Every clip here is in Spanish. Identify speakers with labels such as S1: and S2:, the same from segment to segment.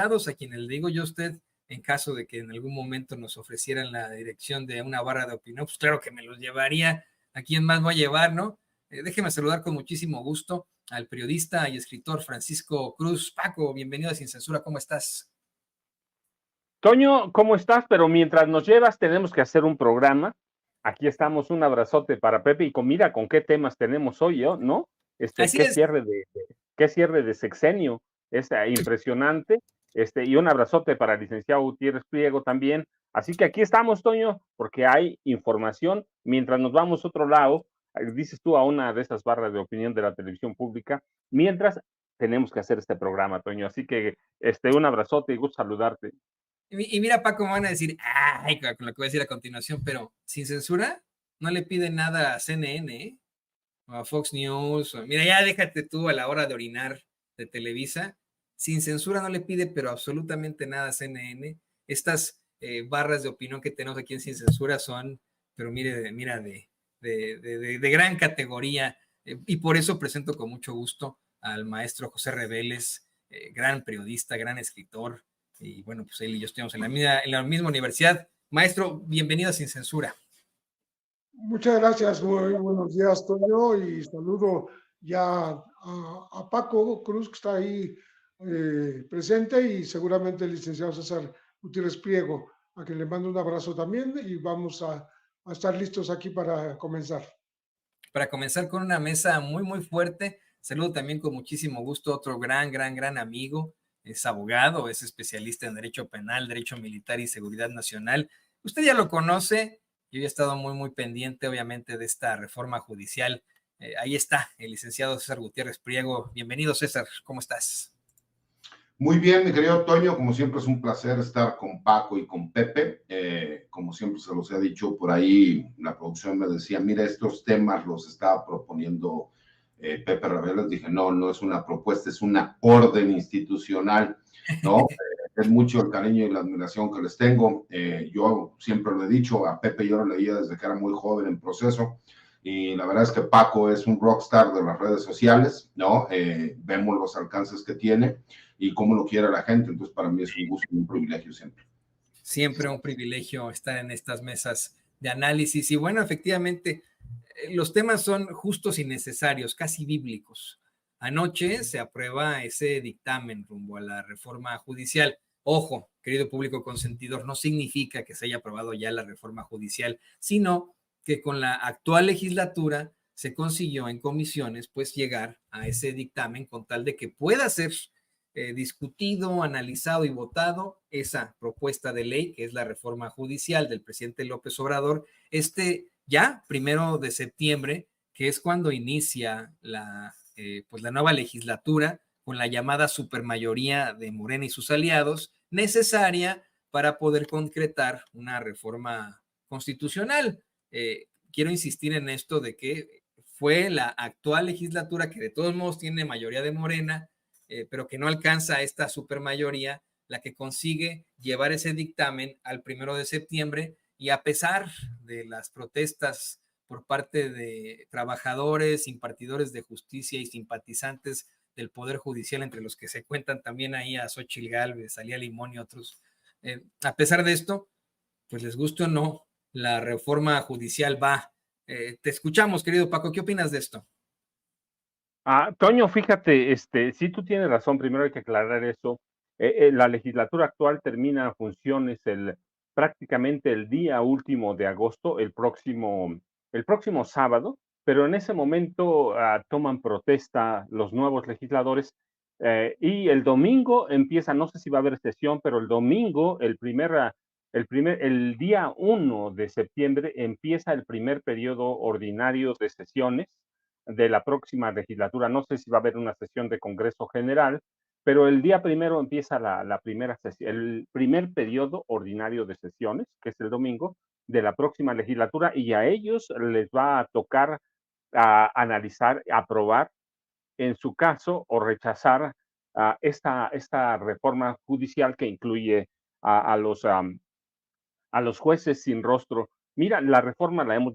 S1: a quienes le digo yo a usted, en caso de que en algún momento nos ofrecieran la dirección de una barra de opinión, pues claro que me los llevaría. ¿A quién más voy a llevar, no? Déjeme saludar con muchísimo gusto al periodista y escritor Francisco Cruz. Paco, bienvenido a Sin Censura, ¿cómo estás?
S2: Toño, ¿cómo estás? Pero mientras nos llevas, tenemos que hacer un programa. Aquí estamos, un abrazote para Pepe. Y mira con qué temas tenemos hoy, ¿no?
S1: Así
S2: Qué
S1: es.
S2: cierre de sexenio. Es impresionante. Y un abrazote para el licenciado Gutiérrez Priego también. Así que aquí estamos, Toño, porque hay información. Mientras nos vamos a otro lado, dices tú a una de esas barras de opinión de la televisión pública, mientras tenemos que hacer este programa, Toño. Así que un abrazote y gusto saludarte.
S1: Y mira, Paco, me van a decir, ay, con lo que voy a decir a continuación, pero sin censura no le pide nada a CNN, ¿eh? O a Fox News. Mira, ya déjate tú a la hora de orinar de Televisa. Sin censura no le pide, pero absolutamente nada a CNN. Estas barras de opinión que tenemos aquí en Sin Censura son, pero mira, de gran categoría. Y por eso presento con mucho gusto al maestro José Reveles, gran periodista, gran escritor. Y bueno, pues él y yo estuvimos en la misma universidad. Maestro, bienvenido a Sin Censura.
S3: Muchas gracias, muy buenos días, Toño, y saludo ya a Paco Cruz, que está ahí presente, y seguramente el licenciado César Gutiérrez Priego, a quien le mando un abrazo también, y vamos a estar listos aquí para comenzar.
S1: Para comenzar con una mesa muy, muy fuerte. Saludo también con muchísimo gusto a otro gran amigo. Es abogado, es especialista en Derecho Penal, Derecho Militar y Seguridad Nacional. Usted ya lo conoce. Yo he estado muy pendiente, obviamente, de esta reforma judicial. Ahí está, el licenciado César Gutiérrez Priego. Bienvenido, César. ¿Cómo estás?
S4: Muy bien, mi querido Toño, como siempre es un placer estar con Paco y con Pepe. Como siempre se los he dicho por ahí, la producción me decía, mira, estos temas los estaba proponiendo Pepe Reveles. Dije, no es una propuesta, es una orden institucional, ¿no? Es mucho el cariño y la admiración que les tengo. Yo siempre lo he dicho, a Pepe yo lo leía desde que era muy joven en Proceso. Y la verdad es que Paco es un rockstar de las redes sociales, ¿no? Vemos los alcances que tiene y cómo lo quiere la gente. Entonces, para mí es un gusto y un privilegio siempre.
S1: Siempre un privilegio estar en estas mesas de análisis. Y bueno, efectivamente, los temas son justos y necesarios, casi bíblicos. Anoche se aprueba ese dictamen rumbo a la reforma judicial. Ojo, querido público consentidor, no significa que se haya aprobado ya la reforma judicial, sino que con la actual legislatura se consiguió en comisiones pues llegar a ese dictamen con tal de que pueda ser discutido, analizado y votado esa propuesta de ley que es la reforma judicial del presidente López Obrador ya 1 de septiembre, que es cuando inicia pues la nueva legislatura con la llamada supermayoría de Morena y sus aliados, necesaria para poder concretar una reforma constitucional. Quiero insistir en esto de que fue la actual legislatura, que de todos modos tiene mayoría de Morena, pero que no alcanza esta supermayoría, la que consigue llevar ese dictamen al 1 de septiembre. Y a pesar de las protestas por parte de trabajadores, impartidores de justicia y simpatizantes del Poder Judicial, entre los que se cuentan también ahí a Xochitl Gálvez, Salía Limón y otros, a pesar de esto, pues les guste o no, la reforma judicial va. Te escuchamos, querido Paco, ¿qué opinas de esto?
S2: Toño, fíjate, sí tú tienes razón, primero hay que aclarar eso. La legislatura actual termina funciones prácticamente el día último de agosto, el próximo sábado, pero en ese momento toman protesta los nuevos legisladores y el domingo empieza, no sé si va a haber sesión, pero el domingo, el día 1 de septiembre empieza el primer periodo ordinario de sesiones de la próxima legislatura. No sé si va a haber una sesión de Congreso General, pero el día primero empieza la primera sesión, el primer periodo ordinario de sesiones, que es el domingo, de la próxima legislatura, y a ellos les va a tocar analizar, aprobar, en su caso, o rechazar esta reforma judicial que incluye a los jueces sin rostro. Mira, la reforma la hemos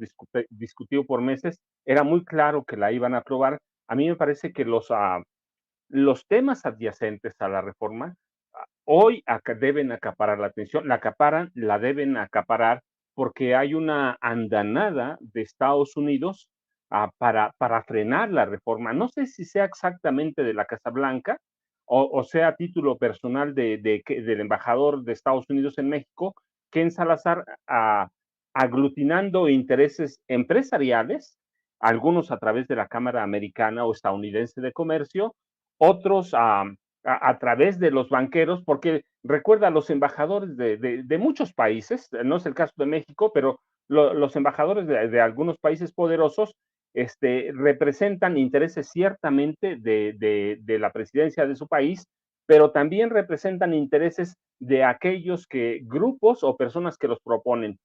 S2: discutido por meses, era muy claro que la iban a aprobar. A mí me parece que los temas adyacentes a la reforma hoy deben acaparar la atención, la acaparan, la deben acaparar porque hay una andanada de Estados Unidos para frenar la reforma. No sé si sea exactamente de la Casa Blanca o sea a título personal del embajador de Estados Unidos en México, Ken Salazar, aglutinando intereses empresariales, algunos a través de la Cámara Americana o Estadounidense de Comercio, otros a través de los banqueros, porque recuerda, los embajadores de muchos países, no es el caso de México, pero los embajadores de algunos países poderosos representan intereses ciertamente de la presidencia de su país, pero también representan intereses de aquellos grupos o personas que los proponen,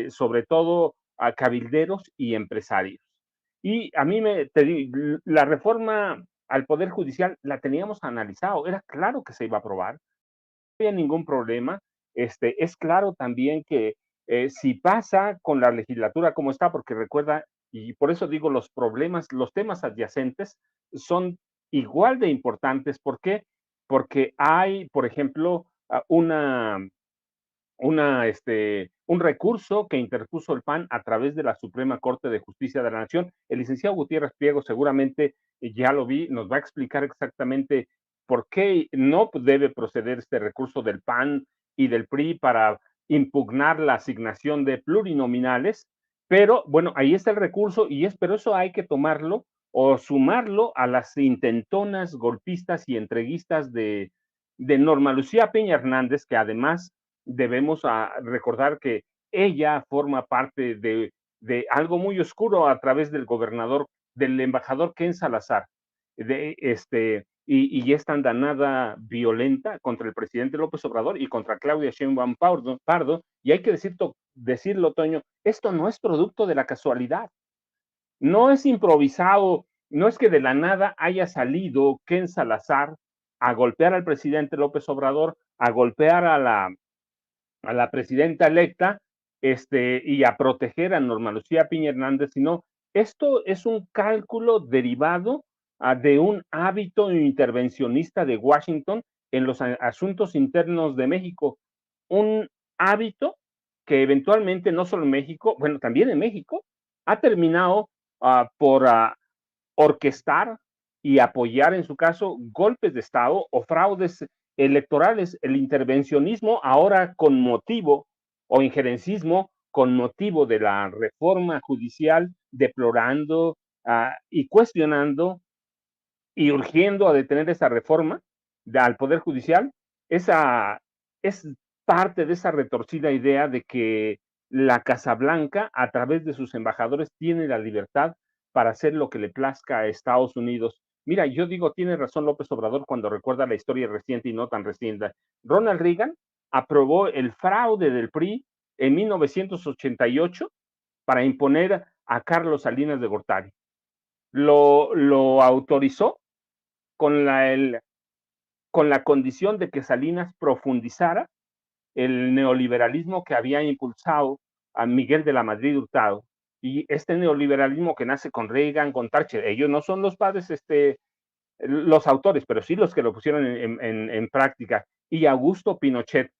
S2: sobre todo a cabilderos y empresarios. Y a mí la reforma al Poder Judicial la teníamos analizado, era claro que se iba a aprobar, no había ningún problema. Es claro también que si pasa con la legislatura como está, porque recuerda, y por eso digo, los temas adyacentes son igual de importantes. ¿Por qué? Porque hay, por ejemplo, un recurso que interpuso el PAN a través de la Suprema Corte de Justicia de la Nación. El licenciado Gutiérrez Priego seguramente ya lo vi, nos va a explicar exactamente por qué no debe proceder este recurso del PAN y del PRI para impugnar la asignación de plurinominales, pero bueno, ahí está el recurso pero eso hay que tomarlo o sumarlo a las intentonas golpistas y entreguistas de Norma Lucía Piña Hernández, que además debemos recordar que ella forma parte de algo muy oscuro a través del embajador Ken Salazar, y esta andanada violenta contra el presidente López Obrador y contra Claudia Sheinbaum Pardo, y hay que decirlo, Toño, esto no es producto de la casualidad, no es improvisado, no es que de la nada haya salido Ken Salazar a golpear al presidente López Obrador, a golpear a la presidenta electa, y a proteger a Norma Lucía Piña Hernández, sino esto es un cálculo derivado de un hábito intervencionista de Washington en los asuntos internos de México, un hábito que eventualmente no solo en México, bueno, también en México, ha terminado por orquestar y apoyar, en su caso, golpes de Estado o fraudes electorales, el intervencionismo ahora con motivo o injerencismo con motivo de la reforma judicial, deplorando y cuestionando y urgiendo a detener esa reforma al Poder Judicial. Esa es parte de esa retorcida idea de que la Casa Blanca, a través de sus embajadores, tiene la libertad para hacer lo que le plazca a Estados Unidos. Mira, yo digo, tiene razón López Obrador cuando recuerda la historia reciente y no tan reciente. Ronald Reagan aprobó el fraude del PRI en 1988 para imponer a Carlos Salinas de Gortari. Lo autorizó con la condición de que Salinas profundizara el neoliberalismo que había impulsado a Miguel de la Madrid Hurtado. Y este neoliberalismo que nace con Reagan, con Thatcher, ellos no son los padres, los autores, pero sí los que lo pusieron en práctica, y Augusto Pinochet.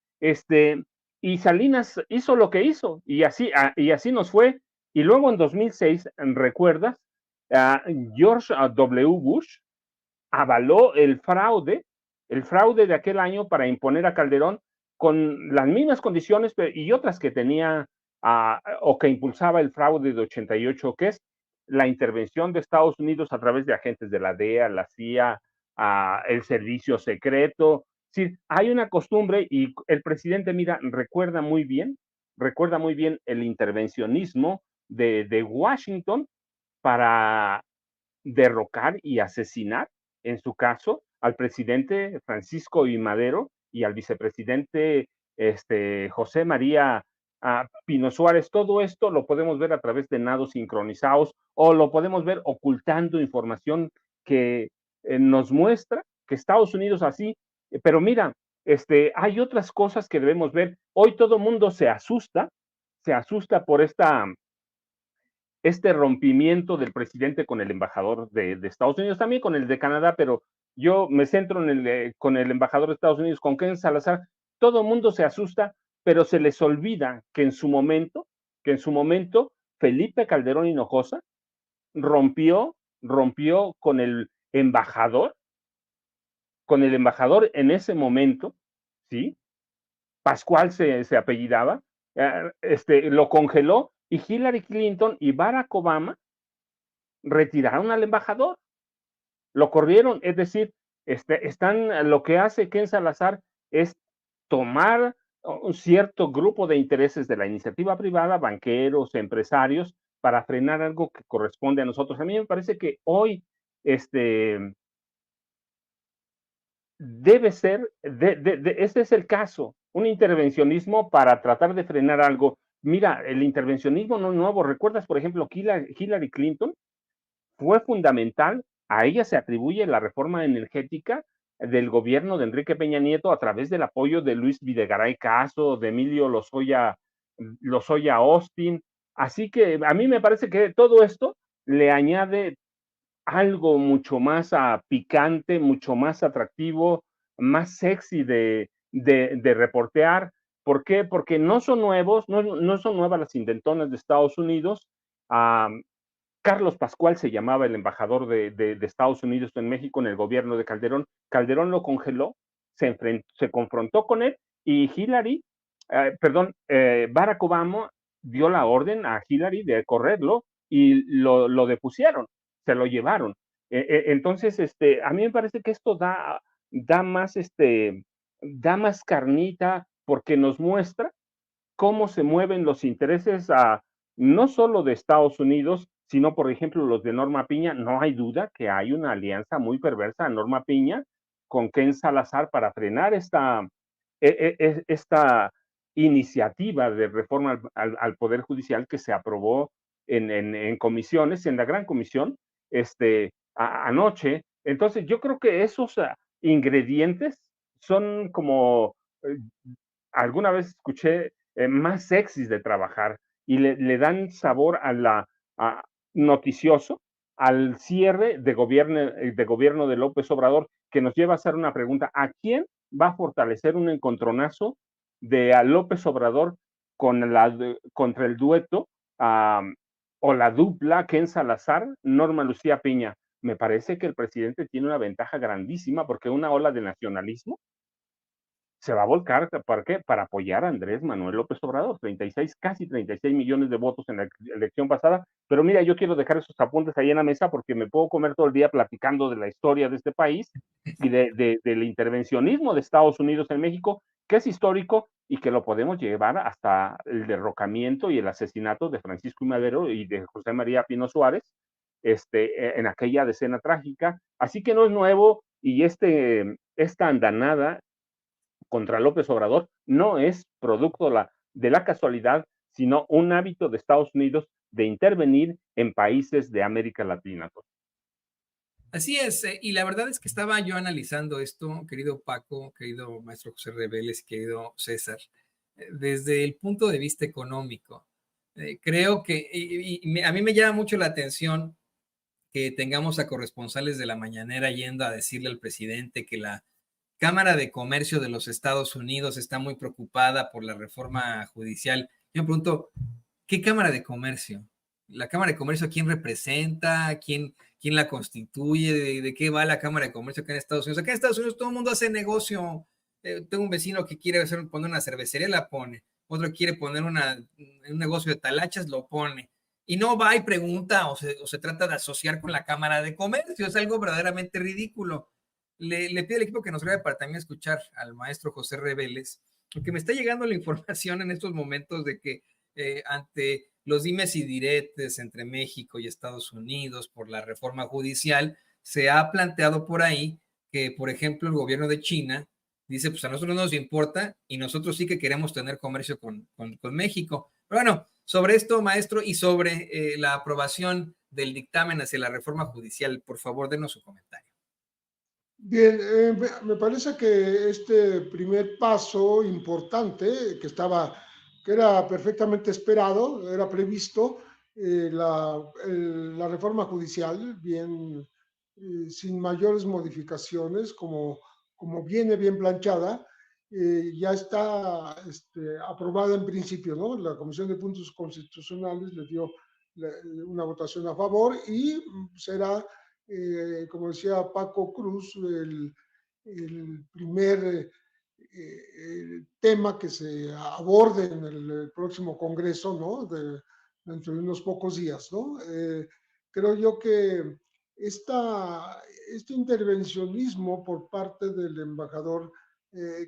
S2: Y Salinas hizo lo que hizo, y así nos fue. Y luego en 2006, ¿recuerdas? George W. Bush avaló el fraude de aquel año para imponer a Calderón con las mismas condiciones y otras que tenía o que impulsaba el fraude de 88, que es la intervención de Estados Unidos a través de agentes de la DEA, la CIA, el servicio secreto. Sí, hay una costumbre y el presidente, mira, recuerda muy bien el intervencionismo de Washington para derrocar y asesinar, en su caso, al presidente Francisco I. Madero y al vicepresidente José María Pino Suárez. Todo esto lo podemos ver a través de nados sincronizados o lo podemos ver ocultando información que nos muestra que Estados Unidos así, pero mira, hay otras cosas que debemos ver. Hoy todo el mundo se asusta por este rompimiento del presidente con el embajador de Estados Unidos, también con el de Canadá, pero yo me centro con el embajador de Estados Unidos, con Ken Salazar. Todo el mundo se asusta, pero se les olvida que en su momento, Felipe Calderón Hinojosa rompió con el embajador en ese momento, ¿sí? Pascual se apellidaba, lo congeló, y Hillary Clinton y Barack Obama retiraron al embajador, lo corrieron. Es decir, lo que hace Ken Salazar es tomar un cierto grupo de intereses de la iniciativa privada, banqueros, empresarios, para frenar algo que corresponde a nosotros. A mí me parece que hoy debe ser, este es el caso, un intervencionismo para tratar de frenar algo. Mira, el intervencionismo no es nuevo. ¿Recuerdas, por ejemplo, Hillary Clinton? Fue fundamental, a ella se atribuye la reforma energética del gobierno de Enrique Peña Nieto a través del apoyo de Luis Videgaray Caso, de Emilio Lozoya Austin. Así que a mí me parece que todo esto le añade algo mucho más picante, mucho más atractivo, más sexy de reportear. ¿Por qué? Porque no son nuevos, no son nuevas las intentonas de Estados Unidos. Carlos Pascual se llamaba el embajador de Estados Unidos en México en el gobierno de Calderón. Calderón lo congeló, se confrontó con él, y Barack Obama dio la orden a Hillary de correrlo, y lo depusieron, se lo llevaron. Entonces, a mí me parece que esto da más carnita, porque nos muestra cómo se mueven los intereses no solo de Estados Unidos, sino, por ejemplo, los de Norma Piña. No hay duda que hay una alianza muy perversa de Norma Piña con Ken Salazar para frenar esta iniciativa de reforma al Poder Judicial que se aprobó en comisiones, en la Gran Comisión, anoche. Entonces, yo creo que esos ingredientes son como, alguna vez escuché, más sexys de trabajar, y le dan sabor noticioso al cierre de gobierno de López Obrador, que nos lleva a hacer una pregunta: ¿a quién va a fortalecer un encontronazo de López Obrador contra el dueto o la dupla Ken Salazar, Norma Lucía Piña? Me parece que el presidente tiene una ventaja grandísima, porque una ola de nacionalismo se va a volcar. ¿Para qué? Para apoyar a Andrés Manuel López Obrador. Casi 36 millones de votos en la elección pasada. Pero mira, yo quiero dejar esos apuntes ahí en la mesa, porque me puedo comer todo el día platicando de la historia de este país y del intervencionismo de Estados Unidos en México, que es histórico, y que lo podemos llevar hasta el derrocamiento y el asesinato de Francisco I. Madero y de José María Pino Suárez, en aquella decena trágica. Así que no es nuevo, y esta andanada contra López Obrador no es producto de la casualidad, sino un hábito de Estados Unidos de intervenir en países de América Latina.
S1: Así es, y la verdad es que estaba yo analizando esto, querido Paco, querido maestro José Reveles, querido César, desde el punto de vista económico. Creo que a mí me llama mucho la atención que tengamos a corresponsales de la mañanera yendo a decirle al presidente que la Cámara de Comercio de los Estados Unidos está muy preocupada por la reforma judicial. Yo me pregunto, ¿qué Cámara de Comercio? ¿La Cámara de Comercio a quién representa? ¿Quién la constituye? ¿De qué va la Cámara de Comercio acá en Estados Unidos? Acá en Estados Unidos todo el mundo hace negocio. Tengo un vecino que quiere poner una cervecería, la pone. Otro quiere poner un negocio de talachas, lo pone. Y no va y pregunta o se trata de asociar con la Cámara de Comercio. Es algo verdaderamente ridículo. Le pido al equipo que nos grabe para también escuchar al maestro José Reveles, porque me está llegando la información en estos momentos de que ante los dimes y diretes entre México y Estados Unidos por la reforma judicial, se ha planteado por ahí que, por ejemplo, el gobierno de China dice, pues a nosotros no nos importa y nosotros sí que queremos tener comercio con México. Pero bueno, sobre esto, maestro, y sobre la aprobación del dictamen hacia la reforma judicial, por favor, denos su comentario.
S3: Bien, me parece que este primer paso importante que era perfectamente esperado, era previsto, la reforma judicial, bien sin mayores modificaciones, como viene bien planchada, ya está aprobada en principio, ¿no? La Comisión de Puntos Constitucionales le dio una votación a favor y será, como decía Paco Cruz, el primer tema que se aborde en el próximo Congreso, ¿no? Dentro de unos pocos días, ¿no? Creo yo que este intervencionismo por parte del embajador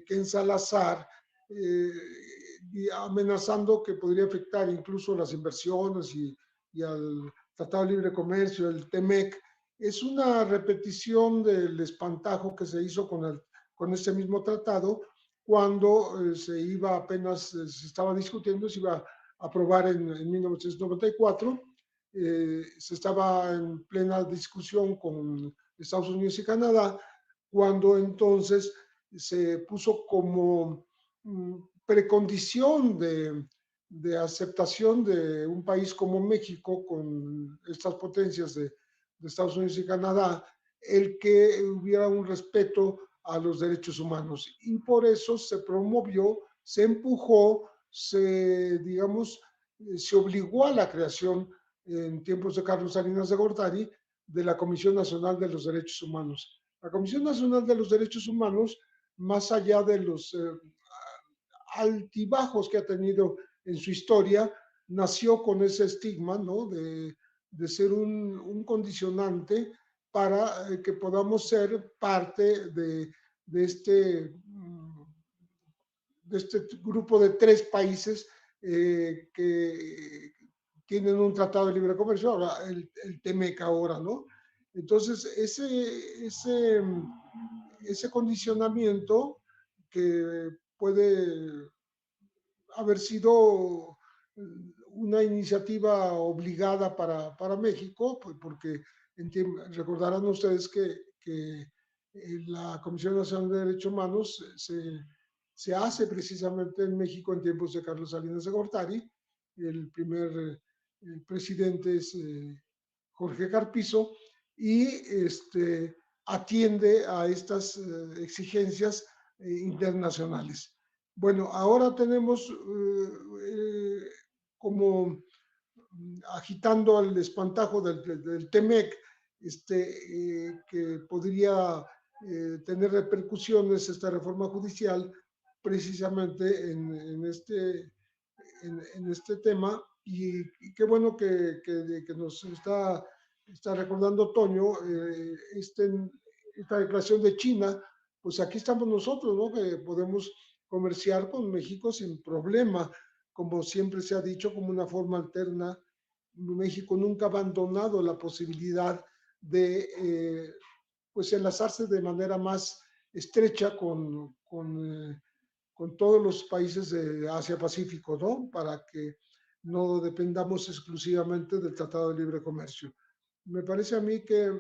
S3: Ken Salazar, amenazando que podría afectar incluso las inversiones y al Tratado de Libre Comercio, el TEMEC, es una repetición del espantajo que se hizo con este mismo tratado cuando se iba apenas, se estaba discutiendo, se iba a aprobar en 1994. Se estaba en plena discusión con Estados Unidos y Canadá, cuando entonces se puso como precondición de aceptación de un país como México con estas potencias de Estados Unidos y Canadá, el que hubiera un respeto a los derechos humanos. Y por eso se promovió, se empujó, digamos, se obligó a la creación en tiempos de Carlos Salinas de Gortari de la Comisión Nacional de los Derechos Humanos. La Comisión Nacional de los Derechos Humanos, más allá de los altibajos que ha tenido en su historia, nació con ese estigma, ¿no? de ser un condicionante para que podamos ser parte de este grupo de 3 países que tienen un tratado de libre comercio, ahora el TEMEC ahora, ¿no? Entonces, ese condicionamiento que puede haber sido una iniciativa obligada para México, pues porque recordarán ustedes que la Comisión Nacional de Derechos Humanos se hace precisamente en México en tiempos de Carlos Salinas de Gortari. El primer presidente es Jorge Carpizo y atiende a estas exigencias internacionales. Bueno, ahora tenemos como agitando el espantajo del TEMEC, que podría tener repercusiones esta reforma judicial precisamente en este tema. Y qué bueno que nos está recordando Toño esta declaración de China. Pues aquí estamos nosotros, ¿no? Que podemos comerciar con México sin problema, como siempre se ha dicho, como una forma alterna. México nunca ha abandonado la posibilidad de pues enlazarse de manera más estrecha con todos los países de Asia-Pacífico, ¿no? Para que no dependamos exclusivamente del Tratado de Libre Comercio. Me parece a mí que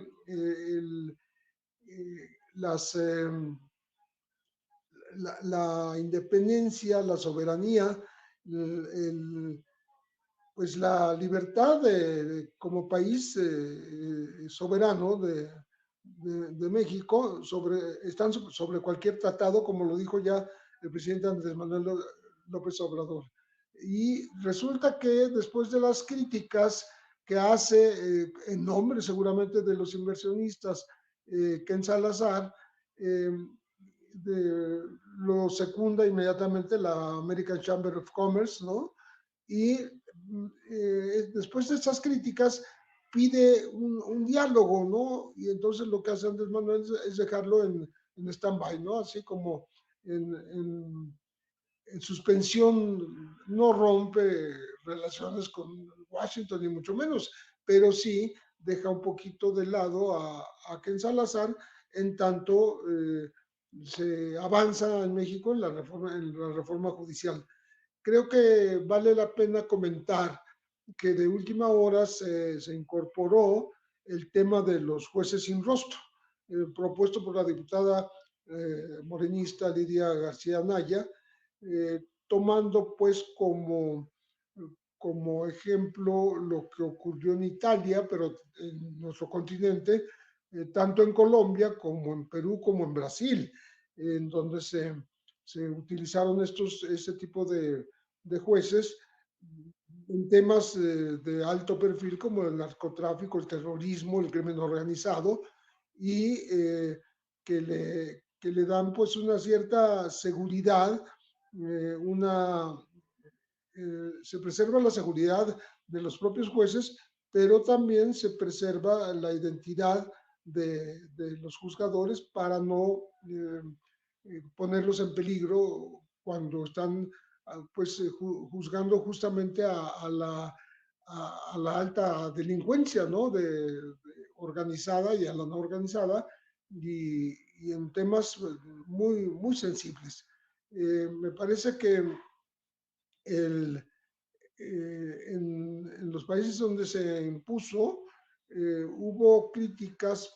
S3: la independencia, la soberanía, pues la libertad como país soberano de México están sobre cualquier tratado, como lo dijo ya el presidente Andrés Manuel López Obrador. Y resulta que después de las críticas que hace en nombre seguramente de los inversionistas Ken Salazar, lo secunda inmediatamente la American Chamber of Commerce, ¿no? Y después de estas críticas pide un diálogo, ¿no? Y entonces lo que hace Andrés Manuel es dejarlo en stand-by, ¿no? Así como en suspensión. No rompe relaciones con Washington, ni mucho menos, pero sí deja un poquito de lado a Ken Salazar, en tanto se avanza en México en la reforma judicial. Creo que vale la pena comentar que de última hora se incorporó el tema de los jueces sin rostro, propuesto por la diputada morenista Lidia García Anaya, tomando pues como ejemplo lo que ocurrió en Italia, pero en nuestro continente, tanto en Colombia como en Perú como en Brasil, en donde se utilizaron ese tipo de jueces en temas de alto perfil como el narcotráfico, el terrorismo, el crimen organizado, y que le dan pues una cierta seguridad, se preserva la seguridad de los propios jueces, pero también se preserva la identidad de los juzgadores para no ponerlos en peligro cuando están pues juzgando justamente a la alta delincuencia, ¿no? Organizada y a la no organizada, y en temas muy sensibles. Me parece que el, en los países donde se impuso, hubo críticas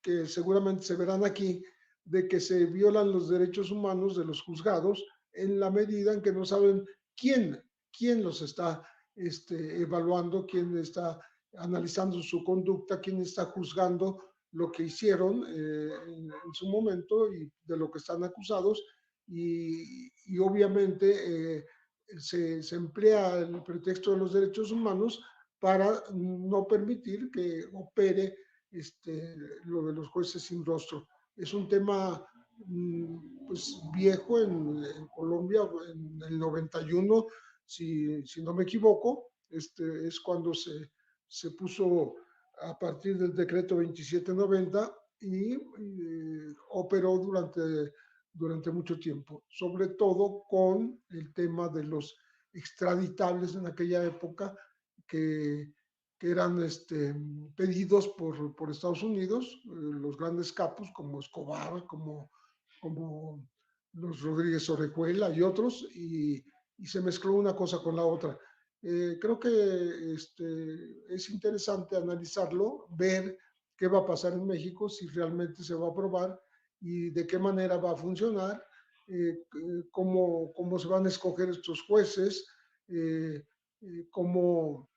S3: que seguramente se verán aquí, de que se violan los derechos humanos de los juzgados en la medida en que no saben quién los está evaluando, quién está analizando su conducta, quién está juzgando lo que hicieron en su momento y de lo que están acusados, y obviamente se emplea el pretexto de los derechos humanos para no permitir que opere lo de los jueces sin rostro. Es un tema pues viejo en Colombia, en el 91, si no me equivoco, es cuando se puso a partir del decreto 2790 y operó durante mucho tiempo, sobre todo con el tema de los extraditables en aquella época que eran pedidos por Estados Unidos, los grandes capos como Escobar, como los Rodríguez Orejuela y otros, y se mezcló una cosa con la otra. Creo que es interesante analizarlo, ver qué va a pasar en México, si realmente se va a aprobar y de qué manera va a funcionar, cómo se van a escoger estos jueces, cómo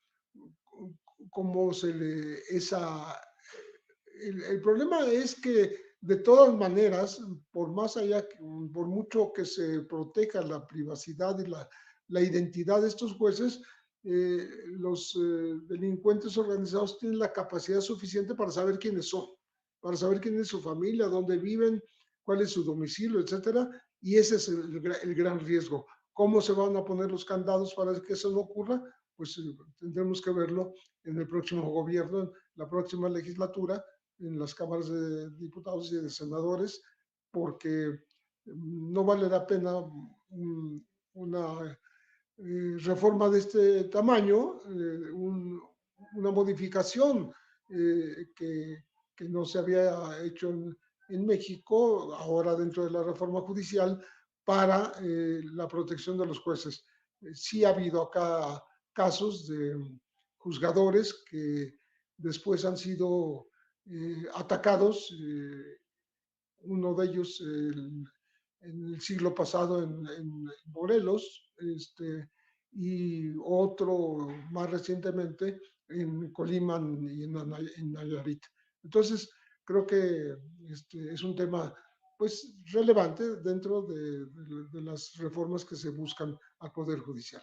S3: el problema es que de todas maneras, por más allá, por mucho que se proteja la privacidad y la identidad de estos jueces, los delincuentes organizados tienen la capacidad suficiente para saber quiénes son, para saber quién es su familia, dónde viven, cuál es su domicilio, etcétera, y ese es el gran riesgo. ¿Cómo se van a poner los candados para que eso no ocurra? Pues tendremos que verlo en el próximo gobierno, en la próxima legislatura, en las cámaras de diputados y de senadores, porque no vale la pena una reforma de este tamaño, una modificación que no se había hecho en México, ahora dentro de la reforma judicial, para la protección de los jueces. Sí ha habido acá casos de juzgadores que después han sido atacados, uno de ellos en el siglo pasado en Morelos, y otro más recientemente en Colima y en Nayarit. Entonces, creo que es un tema pues relevante dentro de las reformas que se buscan al Poder Judicial.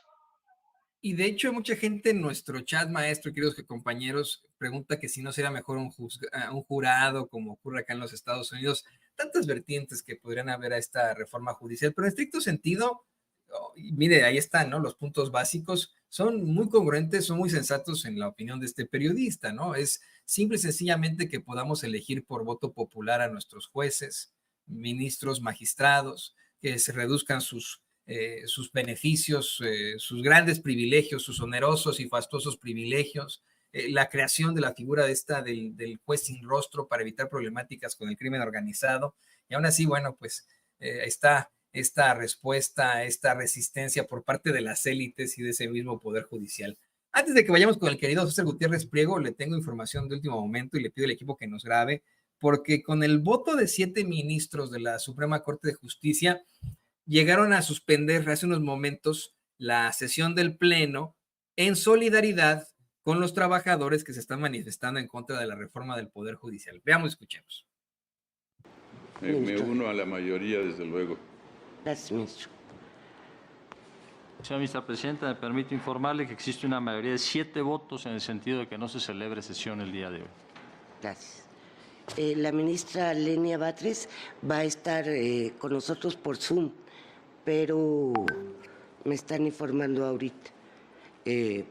S1: Y de hecho, mucha gente en nuestro chat, maestro, queridos compañeros, pregunta que si no sería mejor un jurado, como ocurre acá en los Estados Unidos. Tantas vertientes que podrían haber a esta reforma judicial, pero en estricto sentido, mire, ahí están, ¿no? Los puntos básicos son muy congruentes, son muy sensatos en la opinión de este periodista, ¿no? Es simple y sencillamente que podamos elegir por voto popular a nuestros jueces, ministros, magistrados, que se reduzcan sus beneficios, sus grandes privilegios, sus onerosos y fastuosos privilegios, la creación de la figura del juez sin rostro para evitar problemáticas con el crimen organizado. Y aún así, bueno, pues está esta respuesta, esta resistencia por parte de las élites y de ese mismo poder judicial. Antes de que vayamos con el querido César Gutiérrez Priego, le tengo información de último momento y le pido al equipo que nos grabe, porque con el voto de 7 ministros de la Suprema Corte de Justicia, llegaron a suspender hace unos momentos la sesión del Pleno en solidaridad con los trabajadores que se están manifestando en contra de la reforma del Poder Judicial. Veamos, escuchemos.
S5: Me uno a la mayoría, desde luego.
S6: Gracias, ministro.
S7: Señora vicepresidenta, me permito informarle que existe una mayoría de 7 votos en el sentido de que no se celebre sesión el día de hoy.
S6: Gracias. La ministra Lenia Batres va a estar con nosotros por Zoom, pero me están informando ahorita. En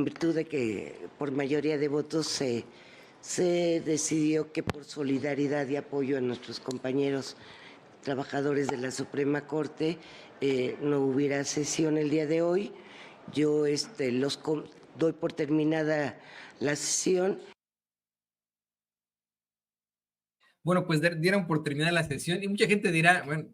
S6: virtud de que por mayoría de votos se decidió que por solidaridad y apoyo a nuestros compañeros trabajadores de la Suprema Corte no hubiera sesión el día de hoy. Yo doy por terminada la sesión.
S1: Bueno, pues dieron por terminada la sesión y mucha gente dirá, bueno,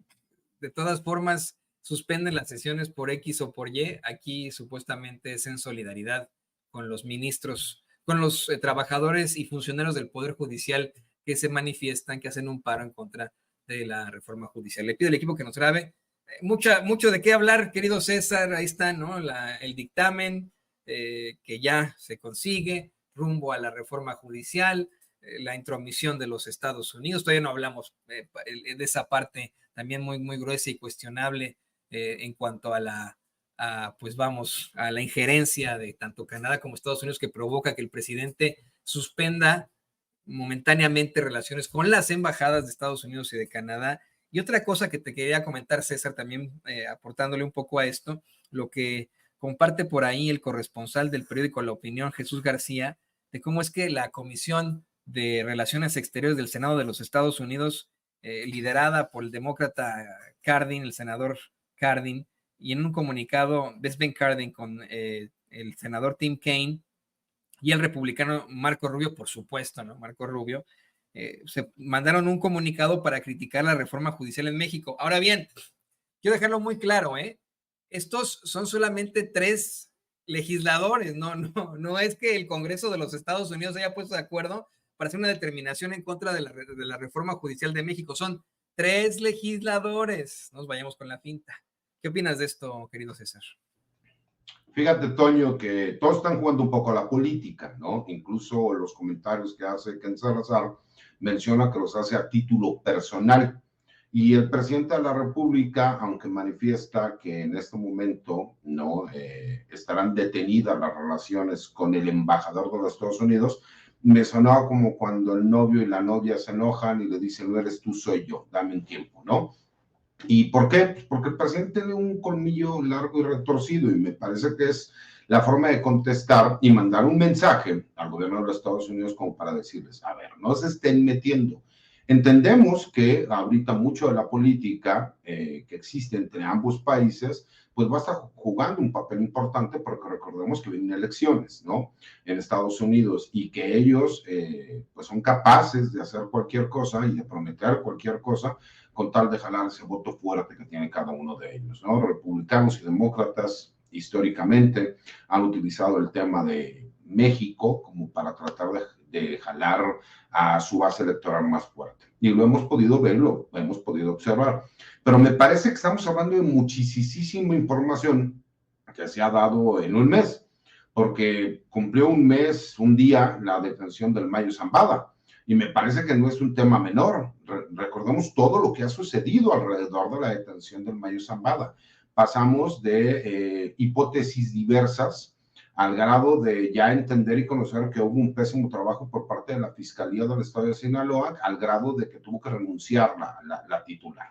S1: de todas formas suspenden las sesiones por X o por Y. Aquí supuestamente es en solidaridad con los ministros, con los trabajadores y funcionarios del Poder Judicial que se manifiestan, que hacen un paro en contra de la reforma judicial. Le pido al equipo que nos grabe. Mucho de qué hablar, querido César. Ahí está, ¿no? El dictamen que ya se consigue rumbo a la reforma judicial, la intromisión de los Estados Unidos. Todavía no hablamos de esa parte también muy, muy gruesa y cuestionable en cuanto a la injerencia de tanto Canadá como Estados Unidos, que provoca que el presidente suspenda momentáneamente relaciones con las embajadas de Estados Unidos y de Canadá. Y otra cosa que te quería comentar, César, también aportándole un poco a esto, lo que comparte por ahí el corresponsal del periódico La Opinión, Jesús García, de cómo es que la Comisión de Relaciones Exteriores del Senado de los Estados Unidos, liderada por el demócrata Cardin, el senador Cardin, y en un comunicado, Ben Cardin con el senador Tim Kaine y el republicano Marco Rubio, por supuesto, ¿no? Marco Rubio, se mandaron un comunicado para criticar la reforma judicial en México. Ahora bien, quiero dejarlo muy claro, estos son solamente 3 legisladores, no es que el Congreso de los Estados Unidos haya puesto de acuerdo para hacer una determinación en contra de la reforma judicial de México. Son 3 legisladores. No nos vayamos con la finta. ¿Qué opinas de esto, querido César?
S4: Fíjate, Toño, que todos están jugando un poco a la política, ¿no? Incluso los comentarios que hace Ken Salazar menciona que los hace a título personal. Y el presidente de la República, aunque manifiesta que en este momento no estarán detenidas las relaciones con el embajador de los Estados Unidos, me sonaba como cuando el novio y la novia se enojan y le dicen, no eres tú, soy yo, dame un tiempo, ¿no? ¿Y por qué? Pues porque el presidente tiene un colmillo largo y retorcido y me parece que es la forma de contestar y mandar un mensaje al gobierno de los Estados Unidos como para decirles, a ver, no se estén metiendo. Entendemos que ahorita mucho de la política que existe entre ambos países, pues va a estar jugando un papel importante porque recordemos que vienen elecciones, ¿no? En Estados Unidos y que ellos pues son capaces de hacer cualquier cosa y de prometer cualquier cosa con tal de jalar ese voto fuerte que tiene cada uno de ellos, ¿no? Republicanos y demócratas históricamente han utilizado el tema de México como para tratar de jalar a su base electoral más fuerte. Y lo hemos podido ver, lo hemos podido observar. Pero me parece que estamos hablando de muchísima información que se ha dado en un mes, porque cumplió un mes, un día, la detención del Mayo Zambada. Y me parece que no es un tema menor. Recordemos todo lo que ha sucedido alrededor de la detención del Mayo Zambada. Pasamos de hipótesis diversas al grado de ya entender y conocer que hubo un pésimo trabajo por parte de la Fiscalía del Estado de Sinaloa, al grado de que tuvo que renunciar la titular.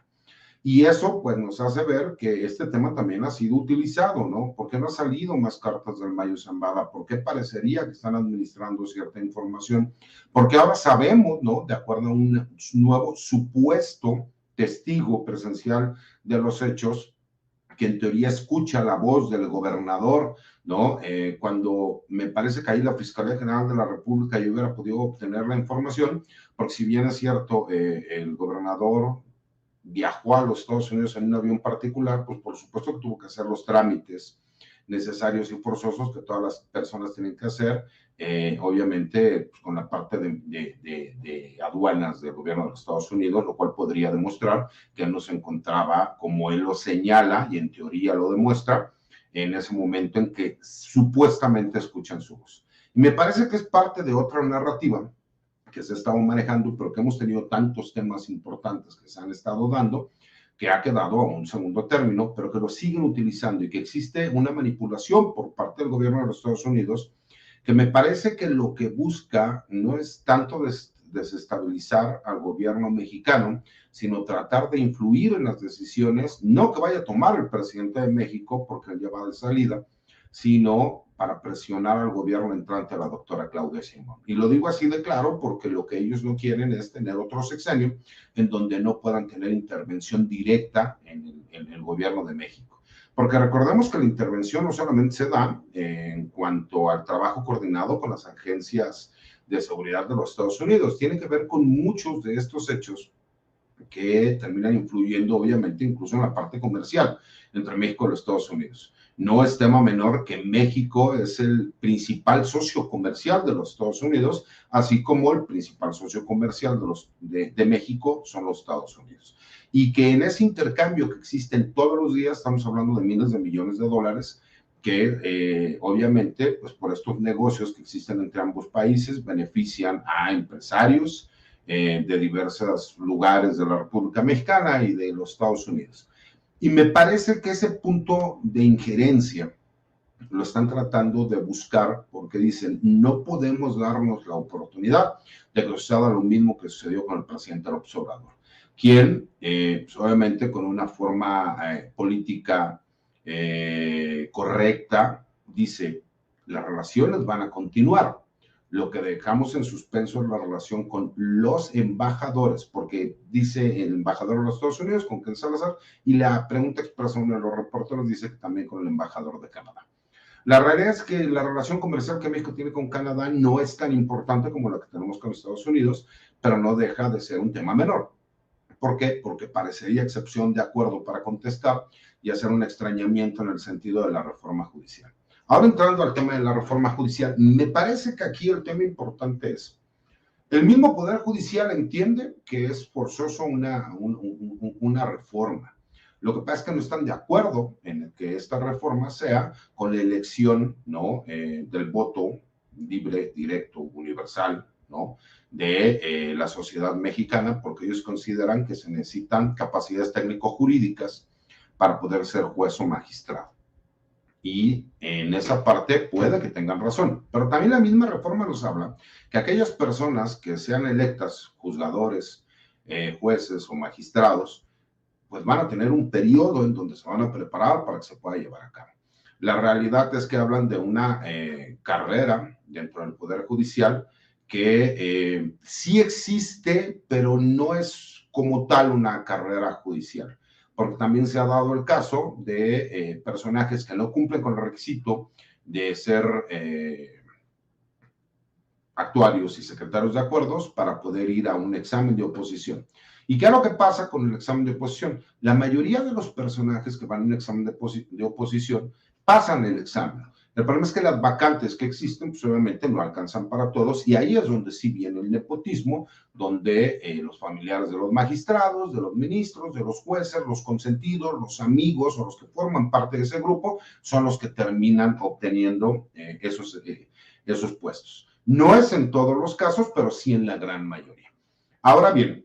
S4: Y eso pues nos hace ver que este tema también ha sido utilizado, ¿no? ¿Por qué no han salido más cartas del Mayo Zambada? ¿Por qué parecería que están administrando cierta información? Porque ahora sabemos, ¿no? De acuerdo a un nuevo supuesto testigo presencial de los hechos, que en teoría escucha la voz del gobernador, ¿no? Cuando me parece que ahí la Fiscalía General de la República yo hubiera podido obtener la información, porque si bien es cierto, el gobernador viajó a los Estados Unidos en un avión particular, pues por supuesto que tuvo que hacer los trámites necesarios y forzosos que todas las personas tienen que hacer, obviamente pues, con la parte de aduanas del gobierno de los Estados Unidos, lo cual podría demostrar que él no se encontraba, como él lo señala y en teoría lo demuestra, en ese momento en que supuestamente escuchan su voz. Y me parece que es parte de otra narrativa que se ha estado manejando, pero que hemos tenido tantos temas importantes que se han estado dando, que ha quedado a un segundo término, pero que lo siguen utilizando y que existe una manipulación por parte del gobierno de los Estados Unidos, que me parece que lo que busca no es tanto desestabilizar al gobierno mexicano, sino tratar de influir en las decisiones, no que vaya a tomar el presidente de México porque él ya va de salida, sino para presionar al gobierno entrante, a la doctora Claudia Sheinbaum. Y lo digo así de claro porque lo que ellos no quieren es tener otro sexenio en donde no puedan tener intervención directa en el gobierno de México. Porque recordemos que la intervención no solamente se da en cuanto al trabajo coordinado con las agencias de seguridad de los Estados Unidos, tiene que ver con muchos de estos hechos que terminan influyendo obviamente incluso en la parte comercial entre México y los Estados Unidos. No es tema menor que México es el principal socio comercial de los Estados Unidos, así como el principal socio comercial de México son los Estados Unidos. Y que en ese intercambio que existen todos los días, estamos hablando de miles de millones de dólares, que obviamente, pues por estos negocios que existen entre ambos países, benefician a empresarios de diversos lugares de la República Mexicana y de los Estados Unidos. Y me parece que ese punto de injerencia lo están tratando de buscar porque dicen, no podemos darnos la oportunidad de que suceda lo mismo que sucedió con el presidente López Obrador, quien, pues obviamente con una forma política correcta, dice, las relaciones van a continuar. Lo que dejamos en suspenso es la relación con los embajadores, porque dice el embajador de los Estados Unidos, con Ken Salazar, y la pregunta expresa uno de los reporteros dice que también con el embajador de Canadá. La realidad es que la relación comercial que México tiene con Canadá no es tan importante como la que tenemos con Estados Unidos, pero no deja de ser un tema menor. ¿Por qué? Porque parecería excepción de acuerdo para contestar y hacer un extrañamiento en el sentido de la reforma judicial. Ahora entrando al tema de la reforma judicial, me parece que aquí el tema importante es, el mismo Poder Judicial entiende que es forzoso una reforma. Lo que pasa es que no están de acuerdo en que esta reforma sea con la elección, ¿no? Del voto libre, directo, universal, ¿no? De la sociedad mexicana, porque ellos consideran que se necesitan capacidades técnico-jurídicas para poder ser juez o magistrado. Y en esa parte puede que tengan razón, pero también la misma reforma nos habla que aquellas personas que sean electas, juzgadores, jueces o magistrados, pues van a tener un periodo en donde se van a preparar para que se pueda llevar a cabo. La realidad es que hablan de una carrera dentro del Poder Judicial que sí existe, pero no es como tal una carrera judicial, porque también se ha dado el caso de personajes que no cumplen con el requisito de ser actuarios y secretarios de acuerdos para poder ir a un examen de oposición. ¿Y qué es lo que pasa con el examen de oposición? La mayoría de los personajes que van a un examen de oposición pasan el examen. El problema es que las vacantes que existen, pues obviamente no alcanzan para todos, y ahí es donde sí viene el nepotismo, donde los familiares de los magistrados, de los ministros, de los jueces, los consentidos, los amigos o los que forman parte de ese grupo, son los que terminan obteniendo esos puestos. No es en todos los casos, pero sí en la gran mayoría. Ahora bien,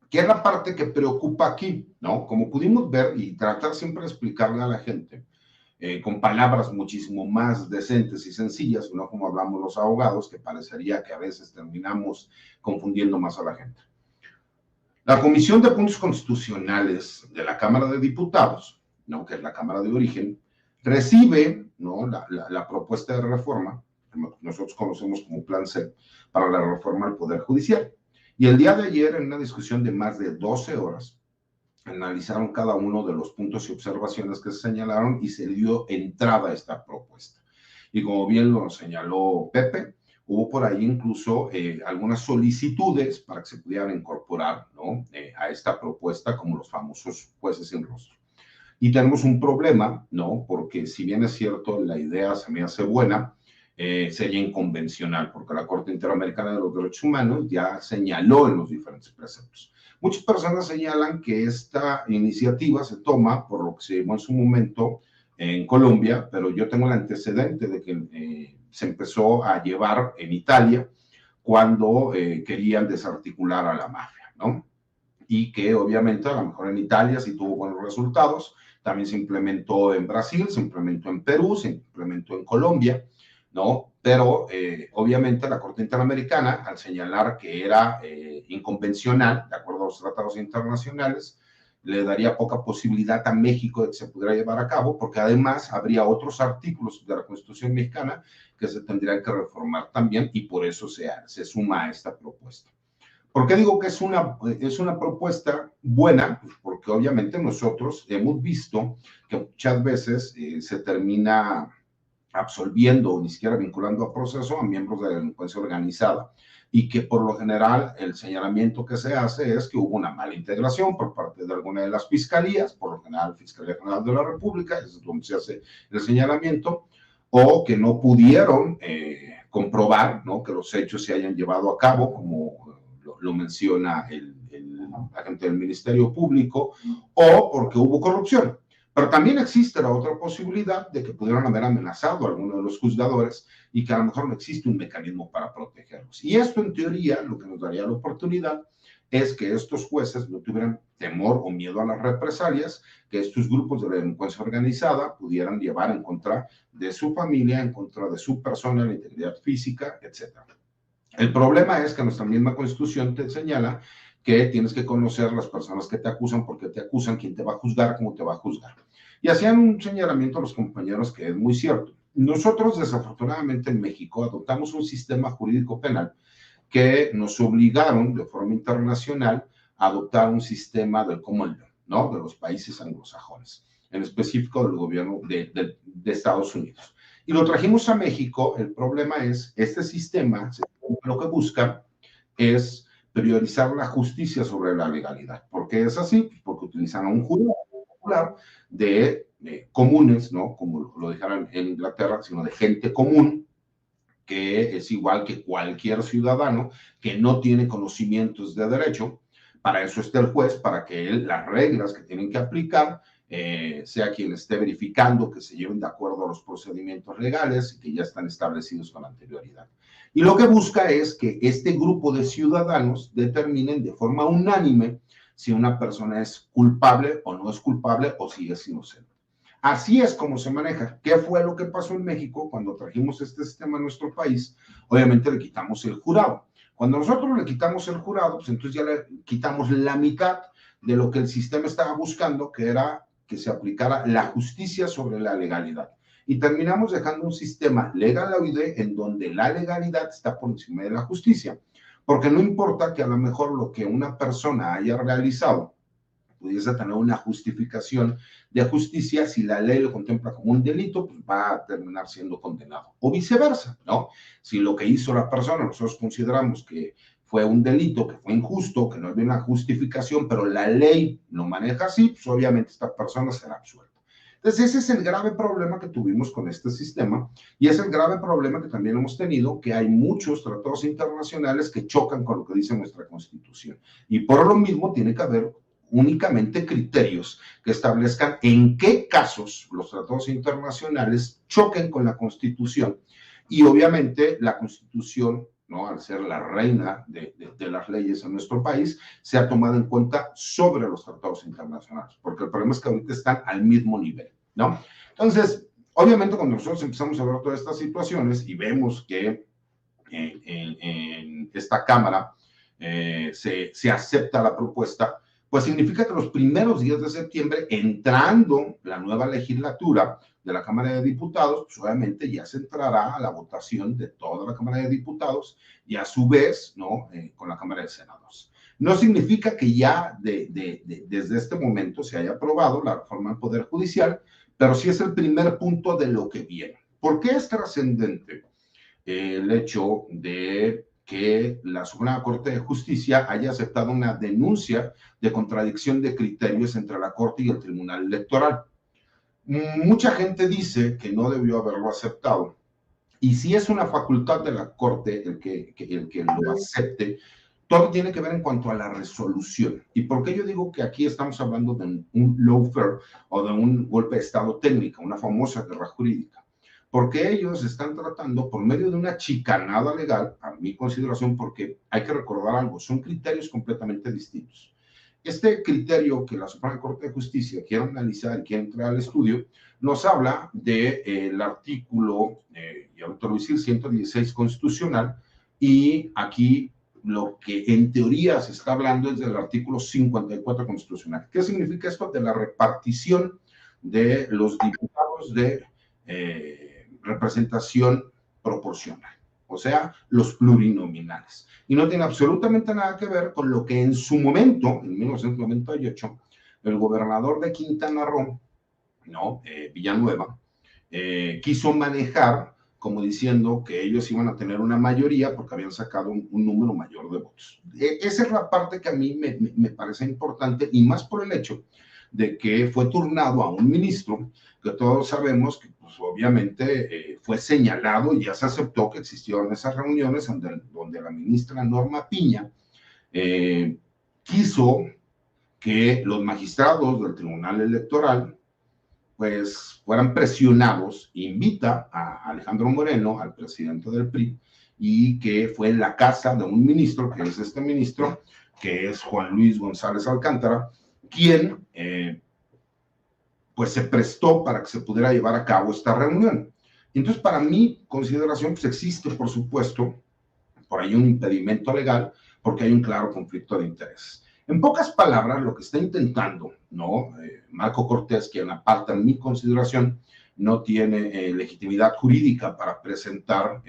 S4: ¿qué es la parte que preocupa aquí? ¿No? Como pudimos ver y tratar siempre de explicarle a la gente con palabras muchísimo más decentes y sencillas, no como hablamos los abogados, que parecería que a veces terminamos confundiendo más a la gente. La Comisión de Puntos Constitucionales de la Cámara de Diputados, ¿no? Que es la Cámara de Origen, recibe, ¿no? la propuesta de reforma, que nosotros conocemos como Plan C, para la reforma al Poder Judicial. Y el día de ayer, en una discusión de más de 12 horas, analizaron cada uno de los puntos y observaciones que se señalaron y se dio entrada a esta propuesta. Y como bien lo señaló Pepe, hubo por ahí incluso algunas solicitudes para que se pudieran incorporar, ¿no? A esta propuesta, como los famosos jueces sin rostro. Y tenemos un problema, ¿no? Porque si bien es cierto, la idea se me hace buena, sería inconvencional, porque la Corte Interamericana de los Derechos Humanos ya señaló en los diferentes preceptos. Muchas personas señalan que esta iniciativa se toma por lo que se llamó en su momento en Colombia, pero yo tengo el antecedente de que se empezó a llevar en Italia cuando querían desarticular a la mafia, ¿no? Y que obviamente a lo mejor en Italia sí tuvo buenos resultados, también se implementó en Brasil, se implementó en Perú, se implementó en Colombia, ¿no? Pero obviamente la Corte Interamericana, al señalar que era inconvencional, de acuerdo a los tratados internacionales, le daría poca posibilidad a México de que se pudiera llevar a cabo, porque además habría otros artículos de la Constitución mexicana que se tendrían que reformar también, y por eso se suma a esta propuesta. ¿Por qué digo que es una propuesta buena? Pues porque obviamente nosotros hemos visto que muchas veces se termina absolviendo o ni siquiera vinculando a proceso a miembros de la delincuencia organizada, y que por lo general el señalamiento que se hace es que hubo una mala integración por parte de alguna de las fiscalías, por lo general Fiscalía General de la República, es donde se hace el señalamiento, o que no pudieron comprobar, ¿no?, que los hechos se hayan llevado a cabo, como lo menciona el agente del Ministerio Público, o porque hubo corrupción. Pero también existe la otra posibilidad de que pudieran haber amenazado a alguno de los juzgadores y que a lo mejor no existe un mecanismo para protegerlos. Y esto, en teoría, lo que nos daría la oportunidad es que estos jueces no tuvieran temor o miedo a las represalias, que estos grupos de la delincuencia organizada pudieran llevar en contra de su familia, en contra de su persona, la integridad física, etc. El problema es que nuestra misma Constitución te señala que tienes que conocer las personas que te acusan, por qué te acusan, quién te va a juzgar, cómo te va a juzgar. Y hacían un señalamiento a los compañeros que es muy cierto. Nosotros, desafortunadamente, en México adoptamos un sistema jurídico penal que nos obligaron de forma internacional a adoptar un sistema del common law, ¿no?, de los países anglosajones, en específico del gobierno de Estados Unidos. Y lo trajimos a México. El problema es, este sistema lo que busca es priorizar la justicia sobre la legalidad. ¿Por qué es así? Porque utilizan a un jurado popular de comunes, ¿no?, como lo dijeron en Inglaterra, sino de gente común, que es igual que cualquier ciudadano que no tiene conocimientos de derecho. Para eso está el juez, para que él, las reglas que tienen que aplicar, sea quien esté verificando que se lleven de acuerdo a los procedimientos legales que ya están establecidos con anterioridad. Y lo que busca es que este grupo de ciudadanos determinen de forma unánime si una persona es culpable o no es culpable, o si es inocente. Así es como se maneja. ¿Qué fue lo que pasó en México cuando trajimos este sistema a nuestro país? Obviamente le quitamos el jurado. Cuando nosotros le quitamos el jurado, pues entonces ya le quitamos la mitad de lo que el sistema estaba buscando, que era que se aplicara la justicia sobre la legalidad. Y terminamos dejando un sistema legaloide en donde la legalidad está por encima de la justicia. Porque no importa que a lo mejor lo que una persona haya realizado pudiese tener una justificación de justicia, si la ley lo contempla como un delito, pues va a terminar siendo condenado. O viceversa, ¿no? Si lo que hizo la persona nosotros consideramos que fue un delito, que fue injusto, que no había una justificación, pero la ley lo maneja así, pues obviamente esta persona será absuelta. Entonces ese es el grave problema que tuvimos con este sistema, y es el grave problema que también hemos tenido, que hay muchos tratados internacionales que chocan con lo que dice nuestra Constitución. Y por lo mismo tiene que haber únicamente criterios que establezcan en qué casos los tratados internacionales choquen con la Constitución. Y obviamente la Constitución, ¿no?, al ser la reina de las leyes en nuestro país, se ha tomado en cuenta sobre los tratados internacionales, porque el problema es que ahorita están al mismo nivel, ¿no? Entonces, obviamente cuando nosotros empezamos a ver todas estas situaciones y vemos que en esta Cámara se acepta la propuesta, pues significa que los primeros días de septiembre, entrando la nueva legislatura de la Cámara de Diputados, pues obviamente ya se entrará a la votación de toda la Cámara de Diputados y a su vez, ¿no?, con la Cámara de Senadores. No significa que ya desde este momento se haya aprobado la reforma del Poder Judicial, pero sí es el primer punto de lo que viene. ¿Por qué es trascendente el hecho de que la Suprema Corte de Justicia haya aceptado una denuncia de contradicción de criterios entre la Corte y el Tribunal Electoral. Mucha gente dice que no debió haberlo aceptado. Y si es una facultad de la Corte el que lo acepte, todo tiene que ver en cuanto a la resolución. ¿Y por qué yo digo que aquí estamos hablando de un lawfare o de un golpe de estado técnico, una famosa guerra jurídica? Porque ellos están tratando por medio de una chicanada legal, a mi consideración, porque hay que recordar algo, son criterios completamente distintos. Este criterio que la Suprema Corte de Justicia quiere analizar y quiere entrar al estudio, nos habla del artículo, y ahorita lo voy a decir, 116 constitucional, y aquí lo que en teoría se está hablando es del artículo 54 constitucional. ¿Qué significa esto? De la repartición de los diputados de representación proporcional, o sea, los plurinominales. Y no tiene absolutamente nada que ver con lo que en su momento, en 1998, el gobernador de Quintana Roo, Villanueva, quiso manejar como diciendo que ellos iban a tener una mayoría porque habían sacado un número mayor de votos. Esa es la parte que a mí me parece importante, y más por el hecho de que fue turnado a un ministro que todos sabemos que pues obviamente fue señalado y ya se aceptó que existieron esas reuniones donde la ministra Norma Piña quiso que los magistrados del Tribunal Electoral pues fueran presionados, invita a Alejandro Moreno, al presidente del PRI, y que fue en la casa de un ministro, que es este ministro, que es Juan Luis González Alcántara, quien pues se prestó para que se pudiera llevar a cabo esta reunión. Entonces, para mi consideración, pues existe, por supuesto, por ahí un impedimento legal, porque hay un claro conflicto de intereses. En pocas palabras, lo que está intentando, Marco Cortés, quien aparte en mi consideración no tiene legitimidad jurídica para presentar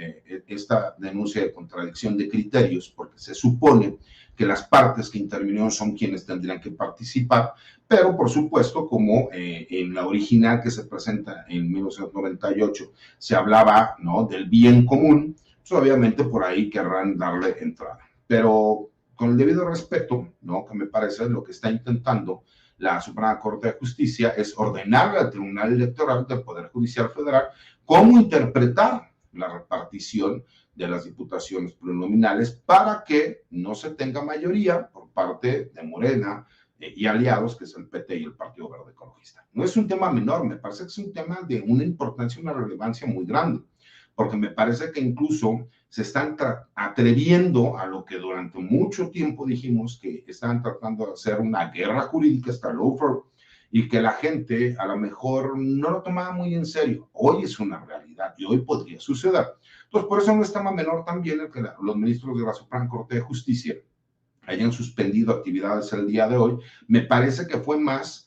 S4: esta denuncia de contradicción de criterios, porque se supone que las partes que intervinieron son quienes tendrían que participar, pero por supuesto, como en la original que se presenta en 1998 se hablaba del bien común, pues obviamente por ahí querrán darle entrada. Pero con el debido respeto, que me parece lo que está intentando la Suprema Corte de Justicia es ordenarle al Tribunal Electoral del Poder Judicial Federal cómo interpretar la repartición de las diputaciones plurinominales para que no se tenga mayoría por parte de Morena y aliados, que es el PT y el Partido Verde Ecologista. No es un tema menor, me parece que es un tema de una importancia y una relevancia muy grande, porque me parece que incluso se están atreviendo a lo que durante mucho tiempo dijimos que estaban tratando de hacer una guerra jurídica, esta lawfare, y que la gente a lo mejor no lo tomaba muy en serio. Hoy es una realidad y hoy podría suceder. Entonces, por eso no es tema menor también el que los ministros de la Suprema Corte de Justicia hayan suspendido actividades el día de hoy. Me parece que fue más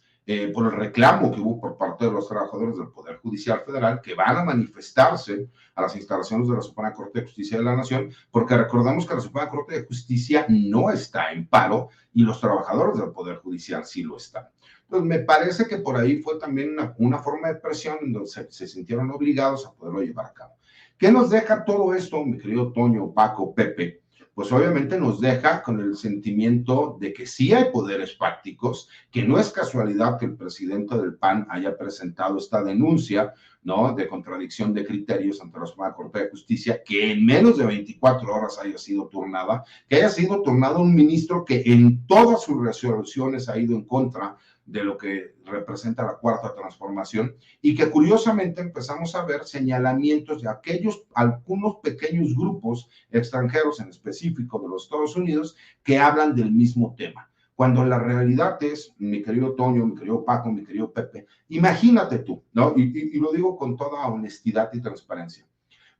S4: por el reclamo que hubo por parte de los trabajadores del Poder Judicial Federal que van a manifestarse a las instalaciones de la Suprema Corte de Justicia de la Nación, porque recordamos que la Suprema Corte de Justicia no está en paro y los trabajadores del Poder Judicial sí lo están. Entonces, me parece que por ahí fue también una forma de presión en donde se sintieron obligados a poderlo llevar a cabo. ¿Qué nos deja todo esto, mi querido Toño, Paco, Pepe? Pues obviamente nos deja con el sentimiento de que sí hay poderes fácticos, que no es casualidad que el presidente del PAN haya presentado esta denuncia, de contradicción de criterios ante la Suprema Corte de Justicia, que en menos de 24 horas haya sido turnada, que haya sido turnado un ministro que en todas sus resoluciones ha ido en contra de lo que representa la Cuarta Transformación, y que curiosamente empezamos a ver señalamientos de algunos pequeños grupos extranjeros, en específico de los Estados Unidos, que hablan del mismo tema. Cuando la realidad es, mi querido Toño, mi querido Paco, mi querido Pepe, imagínate tú, y lo digo con toda honestidad y transparencia,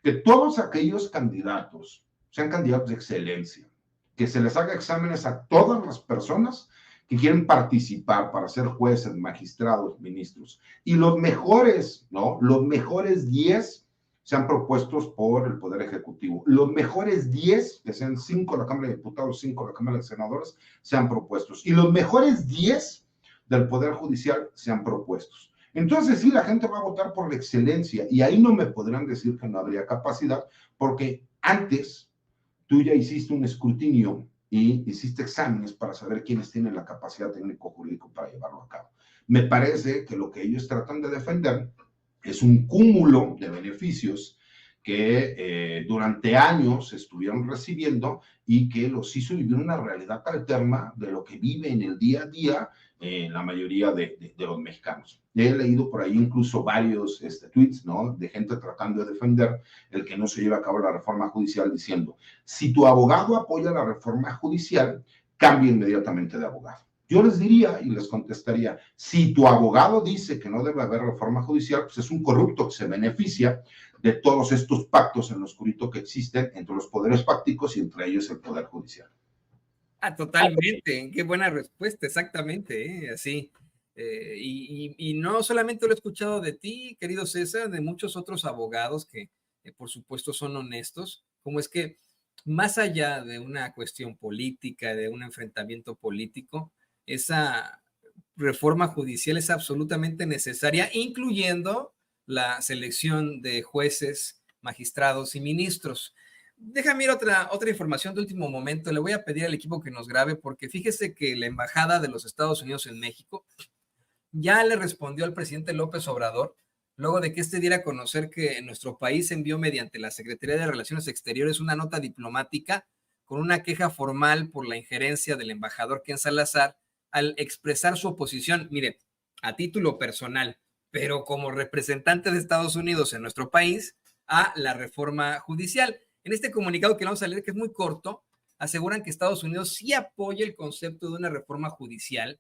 S4: que todos aquellos candidatos sean candidatos de excelencia, que se les haga exámenes a todas las personas que quieren participar para ser jueces, magistrados, ministros, y los mejores 10 sean propuestos por el Poder Ejecutivo. Los mejores 10, que sean 5 de la Cámara de Diputados, 5 de la Cámara de Senadores, sean propuestos. Y los mejores 10 del Poder Judicial sean propuestos. Entonces, sí, la gente va a votar por la excelencia, y ahí no me podrán decir que no habría capacidad, porque antes tú ya hiciste un escrutinio y hiciste exámenes para saber quiénes tienen la capacidad técnico-jurídico para llevarlo a cabo. Me parece que lo que ellos tratan de defender es un cúmulo de beneficios que durante años estuvieron recibiendo y que los hizo vivir una realidad alterna de lo que vive en el día a día la mayoría de los mexicanos. He leído por ahí incluso varios tweets, ¿no?, de gente tratando de defender el que no se lleve a cabo la reforma judicial, diciendo, si tu abogado apoya la reforma judicial, cambia inmediatamente de abogado. Yo les diría y les contestaría, si tu abogado dice que no debe haber reforma judicial, pues es un corrupto que se beneficia de todos estos pactos en lo oscurito que existen entre los poderes fácticos y entre ellos el poder judicial.
S1: Totalmente, qué buena respuesta, exactamente, así. Y no solamente lo he escuchado de ti, querido César, de muchos otros abogados que por supuesto son honestos, como es que más allá de una cuestión política, de un enfrentamiento político, esa reforma judicial es absolutamente necesaria, incluyendo la selección de jueces, magistrados y ministros. Déjame ir otra información de último momento. Le voy a pedir al equipo que nos grabe, porque fíjese que la Embajada de los Estados Unidos en México ya le respondió al presidente López Obrador, luego de que este diera a conocer que nuestro país envió mediante la Secretaría de Relaciones Exteriores una nota diplomática con una queja formal por la injerencia del embajador Ken Salazar al expresar su oposición, mire, a título personal, pero como representante de Estados Unidos en nuestro país, a la reforma judicial. En este comunicado que vamos a leer, que es muy corto, aseguran que Estados Unidos sí apoya el concepto de una reforma judicial,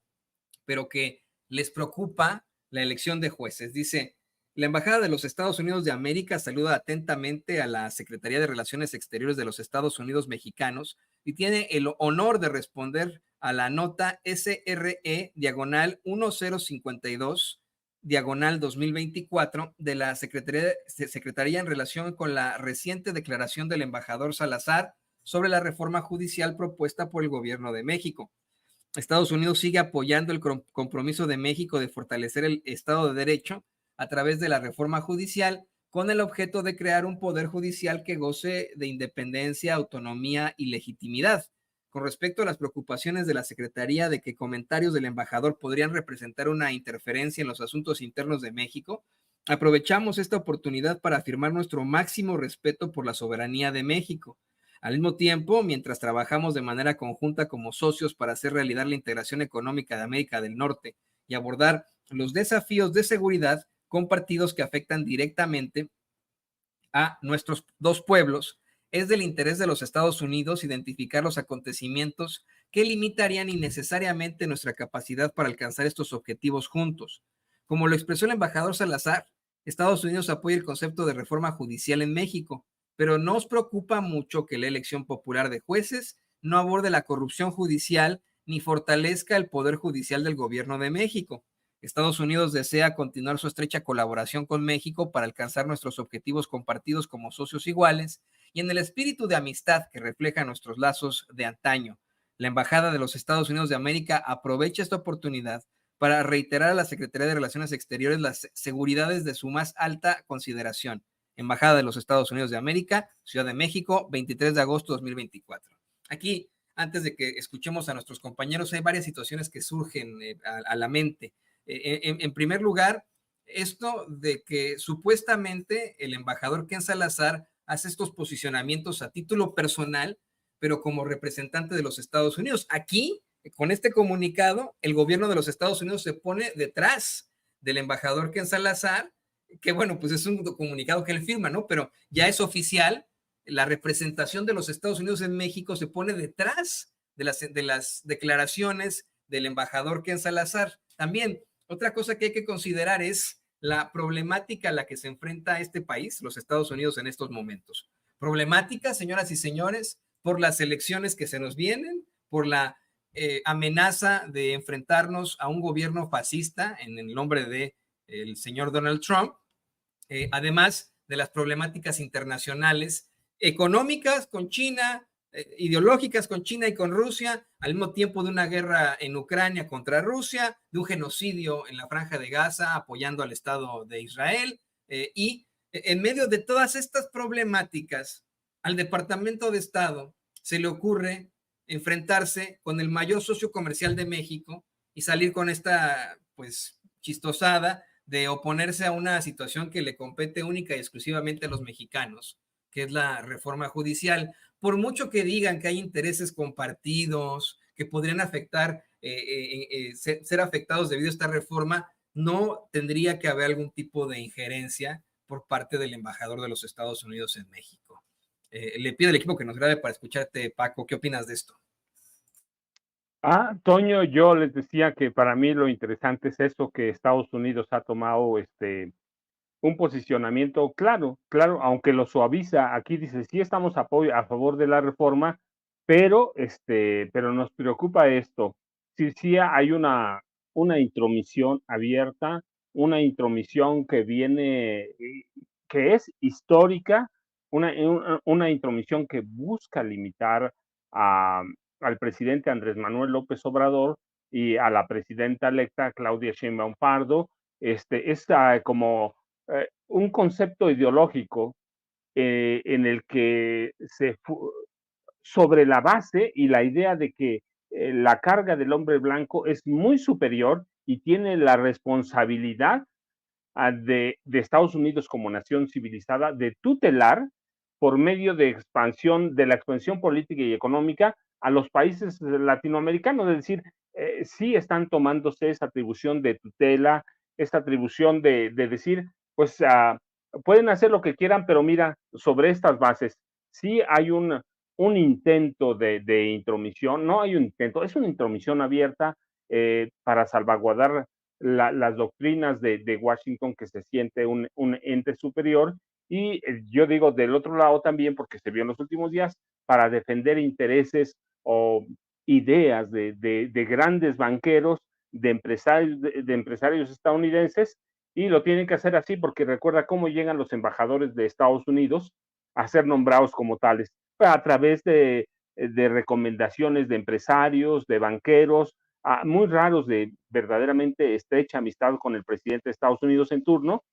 S1: pero que les preocupa la elección de jueces. Dice, la Embajada de los Estados Unidos de América saluda atentamente a la Secretaría de Relaciones Exteriores de los Estados Unidos mexicanos y tiene el honor de responder a la nota SRE-1052/2024 de la Secretaría en relación con la reciente declaración del embajador Salazar sobre la reforma judicial propuesta por el gobierno de México. Estados Unidos sigue apoyando el compromiso de México de fortalecer el Estado de Derecho a través de la reforma judicial con el objeto de crear un poder judicial que goce de independencia, autonomía y legitimidad. Con respecto a las preocupaciones de la Secretaría de que comentarios del embajador podrían representar una interferencia en los asuntos internos de México, aprovechamos esta oportunidad para afirmar nuestro máximo respeto por la soberanía de México. Al mismo tiempo, mientras trabajamos de manera conjunta como socios para hacer realidad la integración económica de América del Norte y abordar los desafíos de seguridad compartidos que afectan directamente a nuestros dos pueblos, es del interés de los Estados Unidos identificar los acontecimientos que limitarían innecesariamente nuestra capacidad para alcanzar estos objetivos juntos. Como lo expresó el embajador Salazar, Estados Unidos apoya el concepto de reforma judicial en México, pero nos preocupa mucho que la elección popular de jueces no aborde la corrupción judicial ni fortalezca el poder judicial del gobierno de México. Estados Unidos desea continuar su estrecha colaboración con México para alcanzar nuestros objetivos compartidos como socios iguales y en el espíritu de amistad que refleja nuestros lazos de antaño. La Embajada de los Estados Unidos de América aprovecha esta oportunidad para reiterar a la Secretaría de Relaciones Exteriores las seguridades de su más alta consideración. Embajada de los Estados Unidos de América, Ciudad de México, 23 de agosto de 2024. Aquí, antes de que escuchemos a nuestros compañeros, hay varias situaciones que surgen a la mente. En primer lugar, esto de que supuestamente el embajador Ken Salazar hace estos posicionamientos a título personal, pero como representante de los Estados Unidos. Aquí, con este comunicado, el gobierno de los Estados Unidos se pone detrás del embajador Ken Salazar, que bueno, pues es un comunicado que él firma, ¿no? Pero ya es oficial, la representación de los Estados Unidos en México se pone detrás de las declaraciones del embajador Ken Salazar. También, otra cosa que hay que considerar es la problemática a la que se enfrenta este país, los Estados Unidos, en estos momentos. Problemática, señoras y señores, por las elecciones que se nos vienen, por la amenaza de enfrentarnos a un gobierno fascista en el nombre del señor Donald Trump, además de las problemáticas internacionales, económicas con China, ideológicas con China y con Rusia, al mismo tiempo de una guerra en Ucrania contra Rusia, de un genocidio en la Franja de Gaza apoyando al Estado de Israel, y en medio de todas estas problemáticas, al Departamento de Estado se le ocurre enfrentarse con el mayor socio comercial de México y salir con esta, pues, chistosada de oponerse a una situación que le compete única y exclusivamente a los mexicanos, que es la reforma judicial? Por mucho que digan que hay intereses compartidos, que podrían afectar, ser afectados debido a esta reforma, no tendría que haber algún tipo de injerencia por parte del embajador de los Estados Unidos en México. Le pido al equipo que nos grabe para escucharte, Paco. ¿Qué opinas de esto?
S2: Toño, yo les decía que para mí lo interesante es eso, que Estados Unidos ha tomado un posicionamiento claro, aunque lo suaviza. Aquí dice, sí estamos a favor de la reforma, pero nos preocupa esto. Sí hay una intromisión abierta, una intromisión que viene, que es histórica, una intromisión que busca limitar a, al presidente Andrés Manuel López Obrador y a la presidenta electa Claudia Sheinbaum Pardo. Es como un concepto ideológico en el que sobre la base y la idea de que la carga del hombre blanco es muy superior y tiene la responsabilidad de Estados Unidos como nación civilizada de tutelar por medio de la expansión política y económica a los países latinoamericanos. Es decir, sí están tomándose esa atribución de tutela, esta atribución de decir, pues pueden hacer lo que quieran, pero mira, sobre estas bases, sí hay un intento de intromisión, no hay un intento, es una intromisión abierta para salvaguardar las doctrinas de Washington, que se siente un ente superior, y yo digo del otro lado también, porque se vio en los últimos días, para defender intereses o ideas de grandes banqueros, de empresarios estadounidenses, y lo tienen que hacer así porque recuerda cómo llegan los embajadores de Estados Unidos a ser nombrados como tales, a través de recomendaciones de empresarios, de banqueros, muy raros, de verdaderamente estrecha amistad con el presidente de Estados Unidos en turno,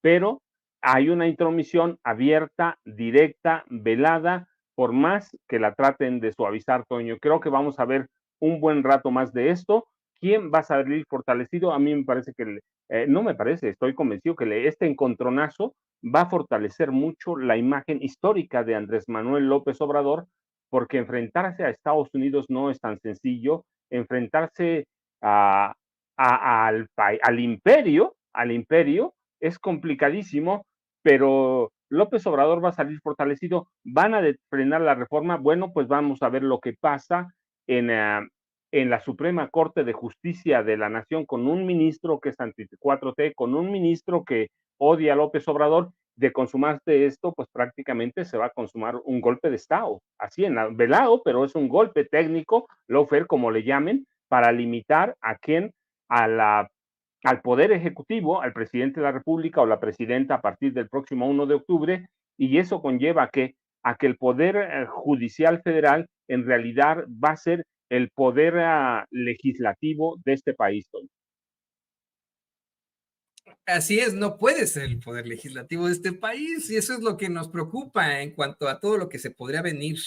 S2: pero hay una intromisión abierta, directa, velada, por más que la traten de suavizar, Toño. Creo que vamos a ver un buen rato más de esto. ¿Quién va a salir fortalecido? A mí me parece que, no me parece, estoy convencido que este encontronazo va a fortalecer mucho la imagen histórica de Andrés Manuel López Obrador, porque enfrentarse a Estados Unidos no es tan sencillo. Enfrentarse al imperio, es complicadísimo, pero López Obrador va a salir fortalecido. ¿Van a frenar la reforma? Bueno, pues vamos a ver lo que pasa en la Suprema Corte de Justicia de la Nación, con un ministro que es anti-4T, con un ministro que odia a López Obrador. De consumarse esto, pues prácticamente se va a consumar un golpe de Estado, así velado, pero es un golpe técnico, lawfare, como le llamen, para limitar al Poder Ejecutivo, al presidente de la República o la presidenta a partir del próximo 1 de octubre, y eso conlleva a que el Poder Judicial Federal en realidad va a ser el poder legislativo de este país.
S1: Así es, no puede ser el poder legislativo de este país, y eso es lo que nos preocupa en cuanto a todo lo que se podría venir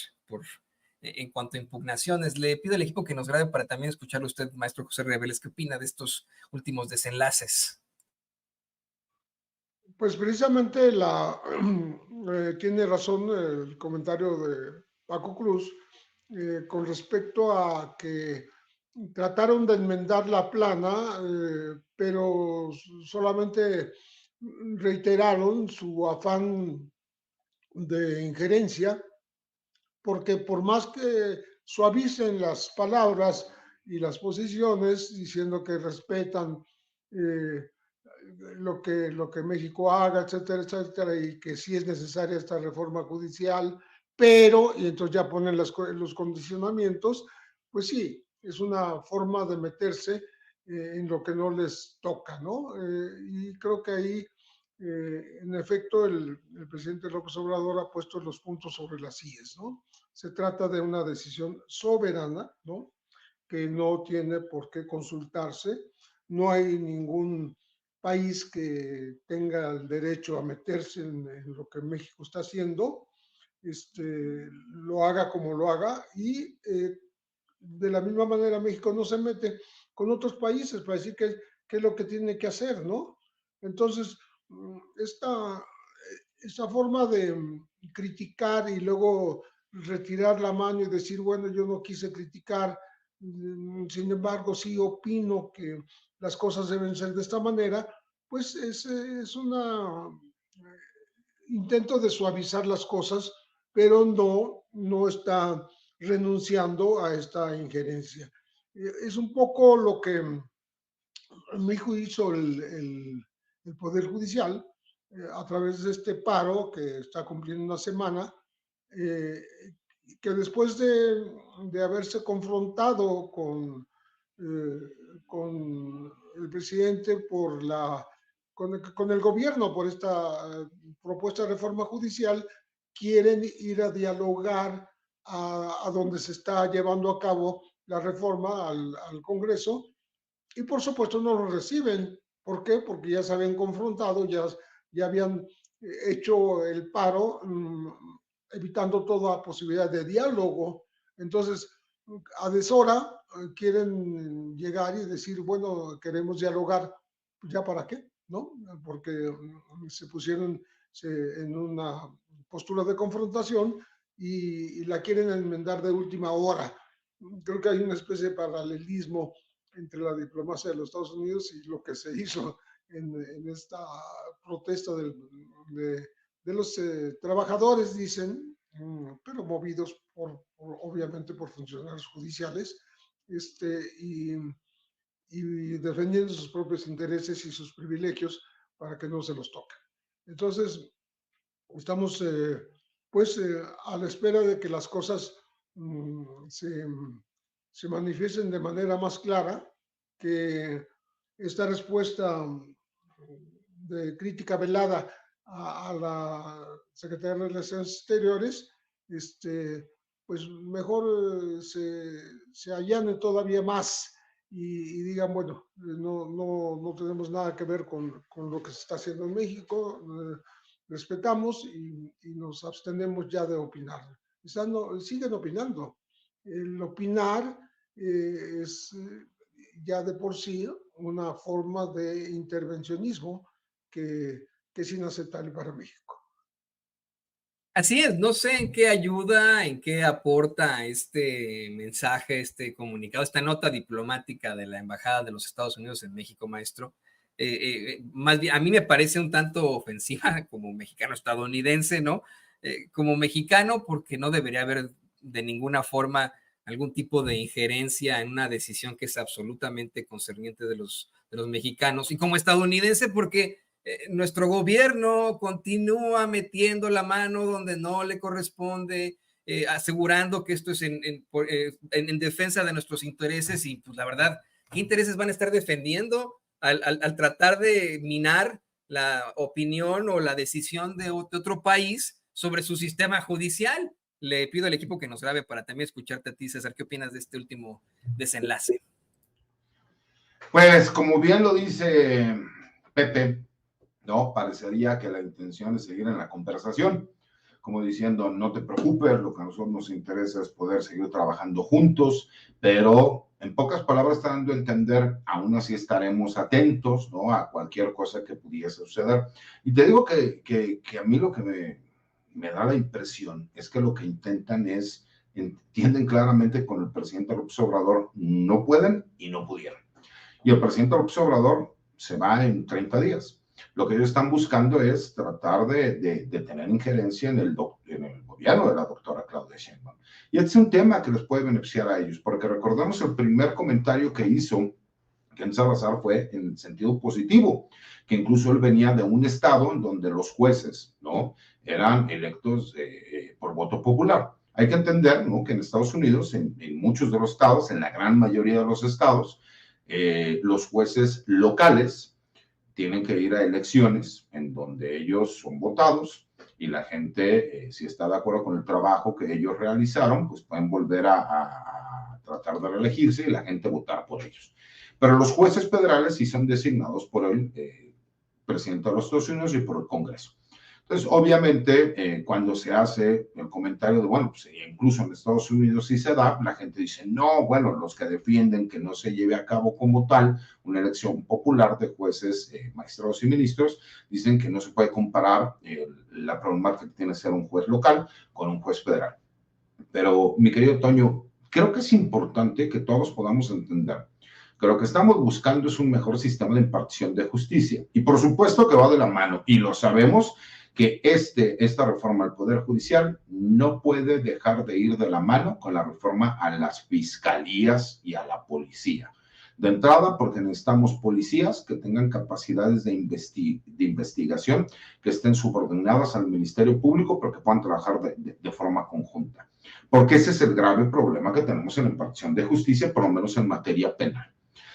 S1: en cuanto a impugnaciones. Le pido al equipo que nos grabe para también escucharlo usted, maestro José Reveles. ¿Qué opina de estos últimos desenlaces?
S3: Pues precisamente tiene razón el comentario de Paco Cruz con respecto a que trataron de enmendar la plana, pero solamente reiteraron su afán de injerencia, porque por más que suavicen las palabras y las posiciones, diciendo que respetan lo que México haga, etcétera, etcétera, y que sí es necesaria esta reforma judicial, pero, y entonces ya ponen los condicionamientos, pues sí, es una forma de meterse en lo que no les toca, ¿no? Y creo que ahí, en efecto, el presidente López Obrador ha puesto los puntos sobre las IES, ¿no? Se trata de una decisión soberana, ¿no? Que no tiene por qué consultarse, no hay ningún país que tenga el derecho a meterse en lo que México está haciendo, lo haga como lo haga, y de la misma manera México no se mete con otros países para decir qué es lo que tiene que hacer, ¿no? Entonces, esta forma de criticar y luego retirar la mano y decir, bueno, yo no quise criticar, sin embargo, sí opino que las cosas deben ser de esta manera, pues es un intento de suavizar las cosas, pero no está renunciando a esta injerencia. Es un poco lo que, en mi juicio, el Poder Judicial, a través de este paro que está cumpliendo una semana, que después de haberse confrontado con el presidente con el gobierno por esta propuesta de reforma judicial, quieren ir a dialogar a donde se está llevando a cabo la reforma al Congreso, y por supuesto no lo reciben. ¿Por qué? Porque ya se habían confrontado, ya habían hecho el paro, evitando toda posibilidad de diálogo. Entonces, a deshora quieren llegar y decir, bueno, queremos dialogar, ¿ya para qué? ¿No? Porque se pusieron en una postura de confrontación y la quieren enmendar de última hora. Creo que hay una especie de paralelismo entre la diplomacia de los Estados Unidos y lo que se hizo en esta protesta de los trabajadores, dicen, pero movidos obviamente por funcionarios judiciales, y defendiendo sus propios intereses y sus privilegios para que no se los toquen. Entonces, estamos a la espera de que las cosas se manifiesten de manera más clara, que esta respuesta de crítica velada a la Secretaría de Relaciones Exteriores, pues mejor se allane todavía más y digan, bueno, no tenemos nada que ver con lo que se está haciendo en México, respetamos y nos abstenemos ya de opinar. Siguen opinando. El opinar es ya de por sí una forma de intervencionismo que es inaceptable para México.
S1: Así es, no sé en qué ayuda, en qué aporta este mensaje, este comunicado, esta nota diplomática de la Embajada de los Estados Unidos en México, maestro. Más bien, a mí me parece un tanto ofensiva como mexicano estadounidense, ¿no? Como mexicano, porque no debería haber de ninguna forma algún tipo de injerencia en una decisión que es absolutamente concerniente de los mexicanos. Y como estadounidense, porque nuestro gobierno continúa metiendo la mano donde no le corresponde, asegurando que esto es en defensa de nuestros intereses, y pues la verdad, ¿qué intereses van a estar defendiendo al tratar de minar la opinión o la decisión de otro país sobre su sistema judicial? Le pido al equipo que nos grabe para también escucharte a ti, César. ¿Qué opinas de este último desenlace?
S4: Pues como bien lo dice Pepe, ¿no? Parecería que la intención es seguir en la conversación, como diciendo, no te preocupes, lo que a nosotros nos interesa es poder seguir trabajando juntos, pero en pocas palabras está dando a entender, aún así estaremos atentos, ¿no? A cualquier cosa que pudiese suceder. Y te digo que a mí lo que me da la impresión es que lo que intentan es, entienden claramente con el presidente López Obrador, no pueden y no pudieron. Y el presidente López Obrador se va en 30 días. Lo que ellos están buscando es tratar de tener injerencia en el gobierno de la doctora Claudia Sheinbaum. Y este es un tema que les puede beneficiar a ellos, porque recordemos el primer comentario que hizo Ken Salazar fue en el sentido positivo, que incluso él venía de un estado en donde los jueces, ¿no?, eran electos por voto popular. Hay que entender, ¿no?, que en Estados Unidos, en muchos de los estados, en la gran mayoría de los estados, los jueces locales tienen que ir a elecciones en donde ellos son votados y la gente, si está de acuerdo con el trabajo que ellos realizaron, pues pueden volver a tratar de reelegirse y la gente votar por ellos. Pero los jueces federales sí son designados por el presidente de los Estados Unidos y por el Congreso. Entonces, obviamente, cuando se hace el comentario de, bueno, pues incluso en Estados Unidos sí se da, la gente dice, no, bueno, los que defienden que no se lleve a cabo como tal una elección popular de jueces, magistrados y ministros, dicen que no se puede comparar la problemática que tiene ser un juez local con un juez federal. Pero, mi querido Toño, creo que es importante que todos podamos entender que lo que estamos buscando es un mejor sistema de impartición de justicia. Y por supuesto que va de la mano, y lo sabemos, que esta reforma al Poder Judicial no puede dejar de ir de la mano con la reforma a las fiscalías y a la policía. De entrada, porque necesitamos policías que tengan capacidades de investigación, que estén subordinadas al Ministerio Público, pero que puedan trabajar de forma conjunta. Porque ese es el grave problema que tenemos en la impartición de justicia, por lo menos en materia penal.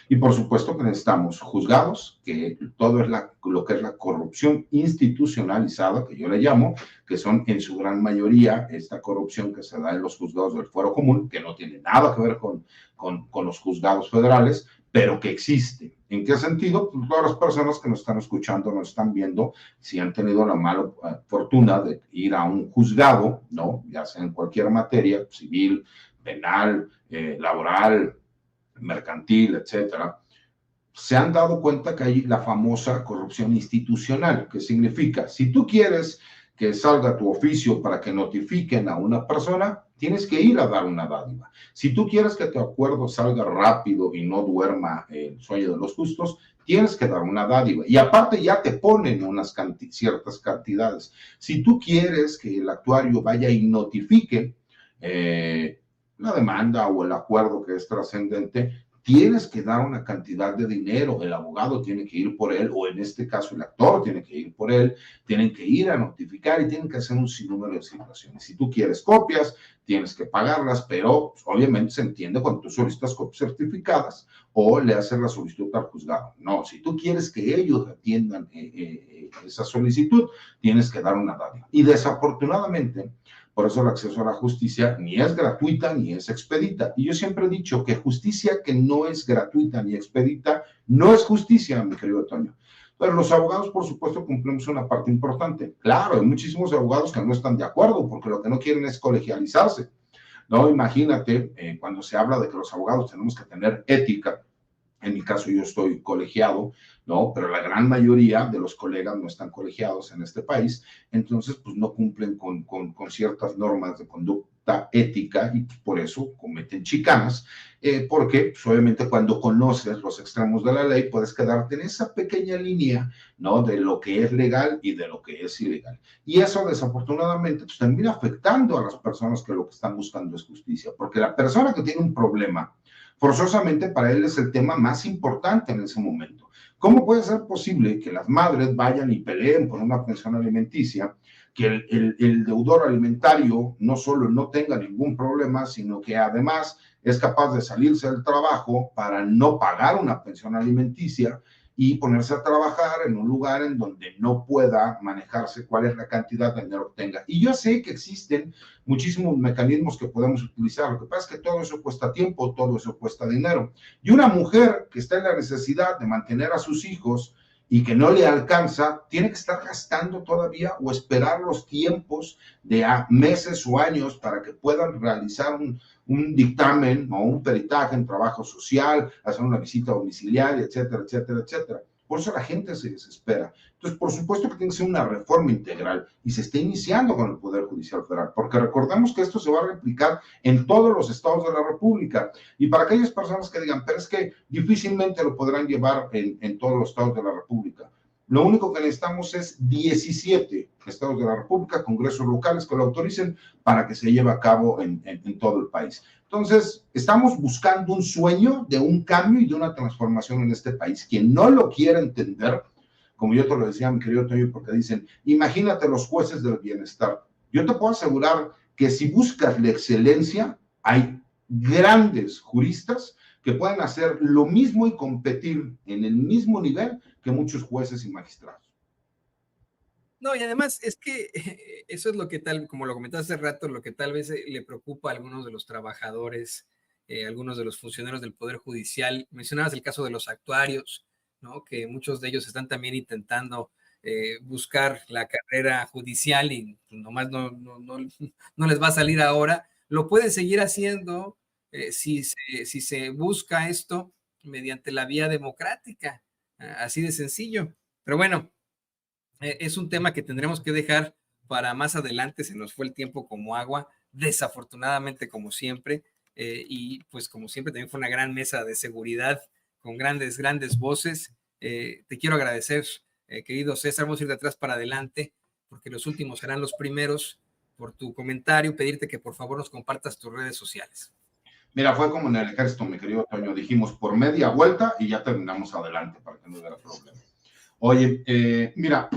S4: Y por supuesto que necesitamos juzgados, que todo es lo que es la corrupción institucionalizada, que yo le llamo, que son en su gran mayoría esta corrupción que se da en los juzgados del fuero común, que no tiene nada que ver con los juzgados federales, pero que existe. ¿En qué sentido? Pues todas las personas que nos están escuchando, nos están viendo, si han tenido la mala fortuna de ir a un juzgado, ¿no? Ya sea en cualquier materia, civil, penal, laboral, mercantil, etcétera, se han dado cuenta que hay la famosa corrupción institucional, que significa, si tú quieres que salga tu oficio para que notifiquen a una persona, tienes que ir a dar una dádiva. Si tú quieres que tu acuerdo salga rápido y no duerma el sueño de los justos, tienes que dar una dádiva. Y aparte ya te ponen ciertas cantidades. Si tú quieres que el actuario vaya y notifique la demanda o el acuerdo que es trascendente, tienes que dar una cantidad de dinero, el abogado tiene que ir por él, o en este caso el actor tiene que ir por él, tienen que ir a notificar y tienen que hacer un sinnúmero de situaciones. Si tú quieres copias, tienes que pagarlas, pero pues, obviamente se entiende cuando tú solicitas copias certificadas o le haces la solicitud al juzgado. No, si tú quieres que ellos atiendan esa solicitud, tienes que dar una dádiva. Y desafortunadamente, por eso el acceso a la justicia ni es gratuita ni es expedita. Y yo siempre he dicho que justicia que no es gratuita ni expedita no es justicia, mi querido Toño. Pero los abogados, por supuesto, cumplimos una parte importante. Claro, hay muchísimos abogados que no están de acuerdo porque lo que no quieren es colegializarse. No, imagínate, cuando se habla de que los abogados tenemos que tener ética. En mi caso yo estoy colegiado, ¿no? Pero la gran mayoría de los colegas no están colegiados en este país, entonces pues no cumplen con ciertas normas de conducta ética y pues, por eso cometen chicanas, porque pues, obviamente cuando conoces los extremos de la ley puedes quedarte en esa pequeña línea, ¿no? De lo que es legal y de lo que es ilegal. Y eso desafortunadamente pues termina afectando a las personas que lo que están buscando es justicia, porque la persona que tiene un problema, forzosamente para él es el tema más importante en ese momento. ¿Cómo puede ser posible que las madres vayan y peleen por una pensión alimenticia, que el deudor alimentario no solo no tenga ningún problema, sino que además es capaz de salirse del trabajo para no pagar una pensión alimenticia y ponerse a trabajar en un lugar en donde no pueda manejarse cuál es la cantidad de dinero que tenga? Y yo sé que existen muchísimos mecanismos que podemos utilizar. Lo que pasa es que todo eso cuesta tiempo, todo eso cuesta dinero. Y una mujer que está en la necesidad de mantener a sus hijos y que no le alcanza, tiene que estar gastando todavía o esperar los tiempos de meses o años para que puedan realizar un dictamen o un peritaje en trabajo social, hacer una visita domiciliaria, etcétera, etcétera, etcétera. Por eso la gente se desespera. Entonces, por supuesto que tiene que ser una reforma integral y se está iniciando con el Poder Judicial Federal, porque recordemos que esto se va a replicar en todos los estados de la República. Y para aquellas personas que digan, pero es que difícilmente lo podrán llevar en todos los estados de la República. Lo único que necesitamos es 17 estados de la República, congresos locales que lo autoricen para que se lleve a cabo en todo el país. Entonces, estamos buscando un sueño de un cambio y de una transformación en este país. Quien no lo quiera entender, como yo te lo decía, mi querido Toño, porque dicen, imagínate los jueces del bienestar. Yo te puedo asegurar que si buscas la excelencia, hay grandes juristas que pueden hacer lo mismo y competir en el mismo nivel que muchos jueces y magistrados.
S1: No, y además es que eso es lo que tal, como lo comentaste hace rato, lo que tal vez le preocupa a algunos de los trabajadores, algunos de los funcionarios del Poder Judicial. Mencionabas el caso de los actuarios, ¿no? Que muchos de ellos están también intentando buscar la carrera judicial y nomás no les va a salir ahora, lo pueden seguir haciendo si se busca esto mediante la vía democrática, así de sencillo. Pero bueno, es un tema que tendremos que dejar para más adelante. Se nos fue el tiempo como agua, desafortunadamente, como siempre, y pues como siempre también fue una gran mesa de seguridad con grandes voces. Te quiero agradecer, querido César. Vamos a ir de atrás para adelante porque los últimos serán los primeros. Por tu comentario, pedirte que por favor nos compartas tus redes sociales.
S4: Mira, fue como en el ejército, mi querido Toño, dijimos por media vuelta y ya terminamos adelante para que no hubiera problema. Oye, mira,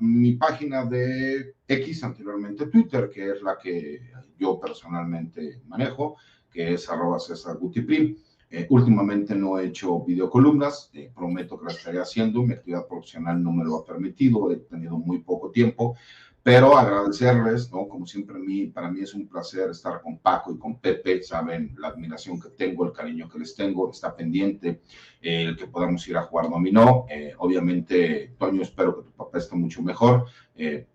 S4: mi página de X, anteriormente Twitter, que es la que yo personalmente manejo, que es @CésarGutiPri. Últimamente no he hecho videocolumnas, prometo que las estaré haciendo, mi actividad profesional no me lo ha permitido, he tenido muy poco tiempo, pero agradecerles, ¿no? Como siempre, para mí es un placer estar con Paco y con Pepe, saben la admiración que tengo, el cariño que les tengo, está pendiente el que podamos ir a jugar dominó. Obviamente, Toño, espero que tu papá esté mucho mejor.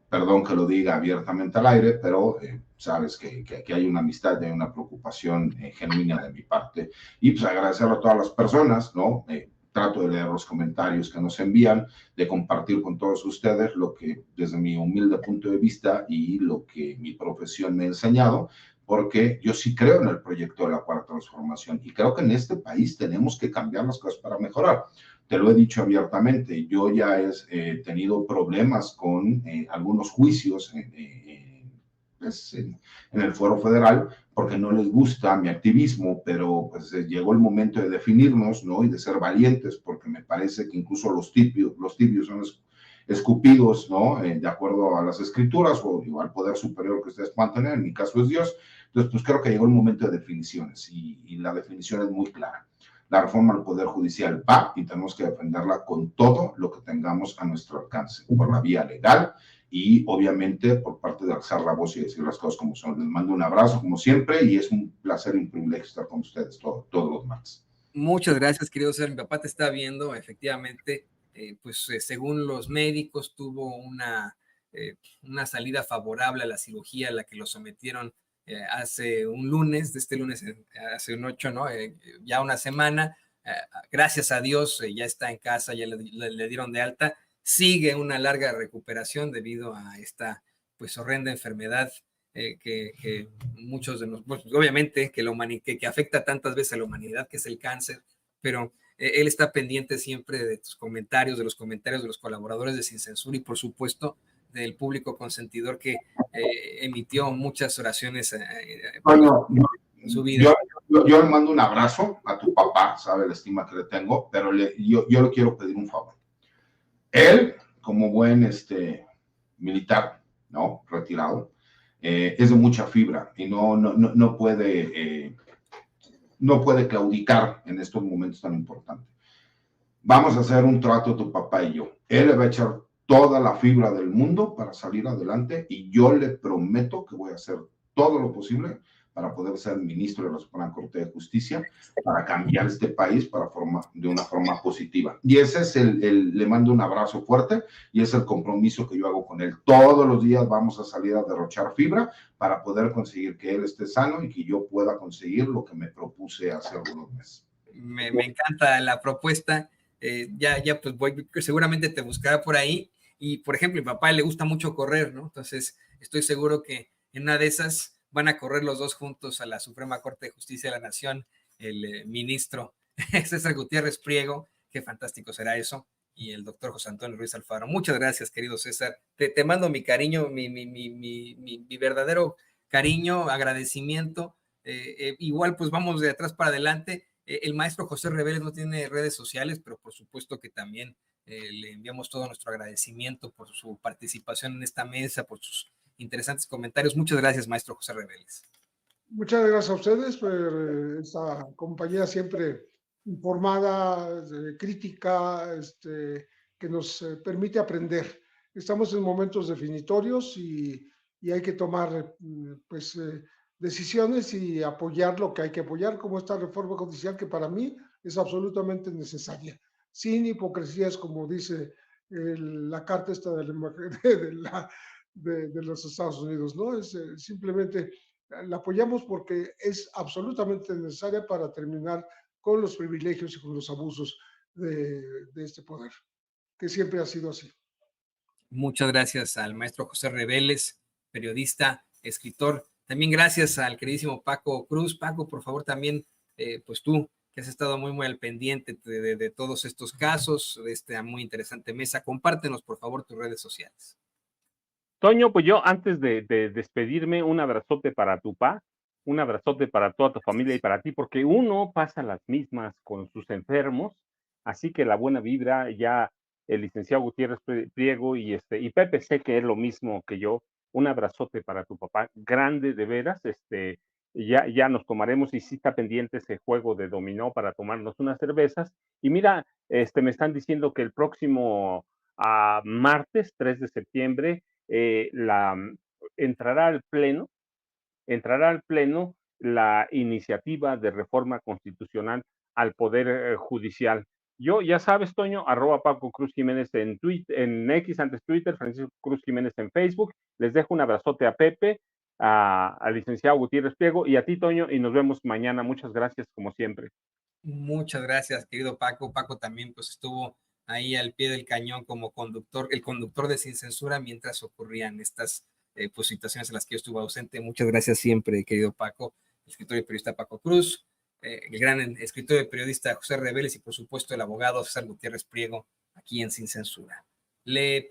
S4: Perdón que lo diga abiertamente al aire, pero sabes que hay una amistad, hay una preocupación genuina de mi parte. Y pues agradecer a todas las personas, ¿no? Trato de leer los comentarios que nos envían, de compartir con todos ustedes lo que desde mi humilde punto de vista y lo que mi profesión me ha enseñado, porque yo sí creo en el proyecto de la Cuarta Transformación y creo que en este país tenemos que cambiar las cosas para mejorar. Te lo he dicho abiertamente, yo ya he tenido problemas con algunos juicios en el Foro Federal, porque no les gusta mi activismo, pero pues llegó el momento de definirnos, ¿no? Y de ser valientes, porque me parece que incluso los tibios son escupidos, ¿no? De acuerdo a las escrituras o al poder superior que ustedes puedan tener, en mi caso es Dios. Entonces, pues creo que llegó el momento de definiciones y la definición es muy clara. La reforma al Poder Judicial va y tenemos que defenderla con todo lo que tengamos a nuestro alcance, por la vía legal y obviamente por parte de alzar la voz y decir las cosas como son. Les mando un abrazo como siempre y es un placer y un privilegio estar con ustedes todos los martes.
S1: Muchas gracias, querido César. Mi papá te está viendo, efectivamente, según los médicos tuvo una salida favorable a la cirugía a la que lo sometieron hace un lunes, de este lunes, hace un 8, ¿no? Ya una semana. Gracias a Dios, ya está en casa, ya le dieron de alta. Sigue una larga recuperación debido a esta pues horrenda enfermedad que muchos de nosotros, pues, obviamente que afecta tantas veces a la humanidad, que es el cáncer, pero él está pendiente siempre de tus comentarios, de los comentarios de los colaboradores de Sin Censura y por supuesto del público consentidor que emitió muchas oraciones
S4: bueno,
S1: en su vida.
S4: Yo le mando un abrazo a tu papá, sabe la estima que le tengo, pero yo le quiero pedir un favor. Él, como buen militar, ¿no? Retirado, es de mucha fibra y no puede claudicar en estos momentos tan importantes. Vamos a hacer un trato tu papá y yo. Él le va a echar toda la fibra del mundo para salir adelante y yo le prometo que voy a hacer todo lo posible para poder ser ministro de la Suprema Corte de Justicia, para cambiar este país de una forma positiva. Y ese es le mando un abrazo fuerte y es el compromiso que yo hago con él. Todos los días vamos a salir a derrochar fibra para poder conseguir que él esté sano y que yo pueda conseguir lo que me propuse hace algunos meses.
S1: Me encanta la propuesta. Ya pues seguramente te buscará por ahí. Y por ejemplo, a mi papá le gusta mucho correr, ¿no? Entonces estoy seguro que en una de esas van a correr los dos juntos a la Suprema Corte de Justicia de la Nación, el ministro César Gutiérrez Priego, qué fantástico será eso, y el doctor José Antonio Ruiz Alfaro. Muchas gracias, querido César. Te mando mi cariño, mi verdadero cariño, agradecimiento. Igual, pues vamos de atrás para adelante. El maestro José Reveles no tiene redes sociales, pero por supuesto que también le enviamos todo nuestro agradecimiento por su participación en esta mesa, por sus interesantes comentarios. Muchas gracias, maestro José Reveles.
S3: Muchas gracias a ustedes por esta compañía siempre informada, crítica, que nos permite aprender. Estamos en momentos definitorios y hay que tomar decisiones y apoyar lo que hay que apoyar, como esta reforma judicial que para mí es absolutamente necesaria. Sin hipocresías, como dice la carta esta de los Estados Unidos, ¿no? Es simplemente la apoyamos porque es absolutamente necesaria para terminar con los privilegios y con los abusos de este poder, que siempre ha sido así.
S1: Muchas gracias al maestro José Reveles, periodista, escritor. También gracias al queridísimo Paco Cruz. Paco, por favor, también, pues tú, que has estado muy al pendiente de todos estos casos, de esta muy interesante mesa, compártenos, por favor, tus redes sociales.
S2: Toño, pues yo antes de despedirme, un abrazote para tu pa, un abrazote para toda tu familia y para ti, porque uno pasa las mismas con sus enfermos, así que la buena vibra, ya el licenciado Gutiérrez Priego y Pepe, sé que es lo mismo que yo, un abrazote para tu papá, grande de veras, ya nos tomaremos, y sí está pendiente ese juego de dominó para tomarnos unas cervezas, y mira, me están diciendo que el próximo martes 3 de septiembre entrará al pleno la iniciativa de reforma constitucional al Poder Judicial. Yo, ya sabes, Toño, @Paco Cruz Jiménez en Twitter, en X, antes Twitter, Francisco Cruz Jiménez en Facebook. Les dejo un abrazote a Pepe, al licenciado Gutiérrez Priego y a ti, Toño, y nos vemos mañana. Muchas gracias, como siempre.
S1: Muchas gracias, querido Paco. Paco también pues estuvo ahí al pie del cañón como conductor, el conductor de Sin Censura mientras ocurrían estas pues, situaciones en las que yo estuve ausente. Muchas gracias siempre, querido Paco, el escritor y periodista Paco Cruz, el gran escritor y periodista José Reveles y por supuesto el abogado César Gutiérrez Priego aquí en Sin Censura. Le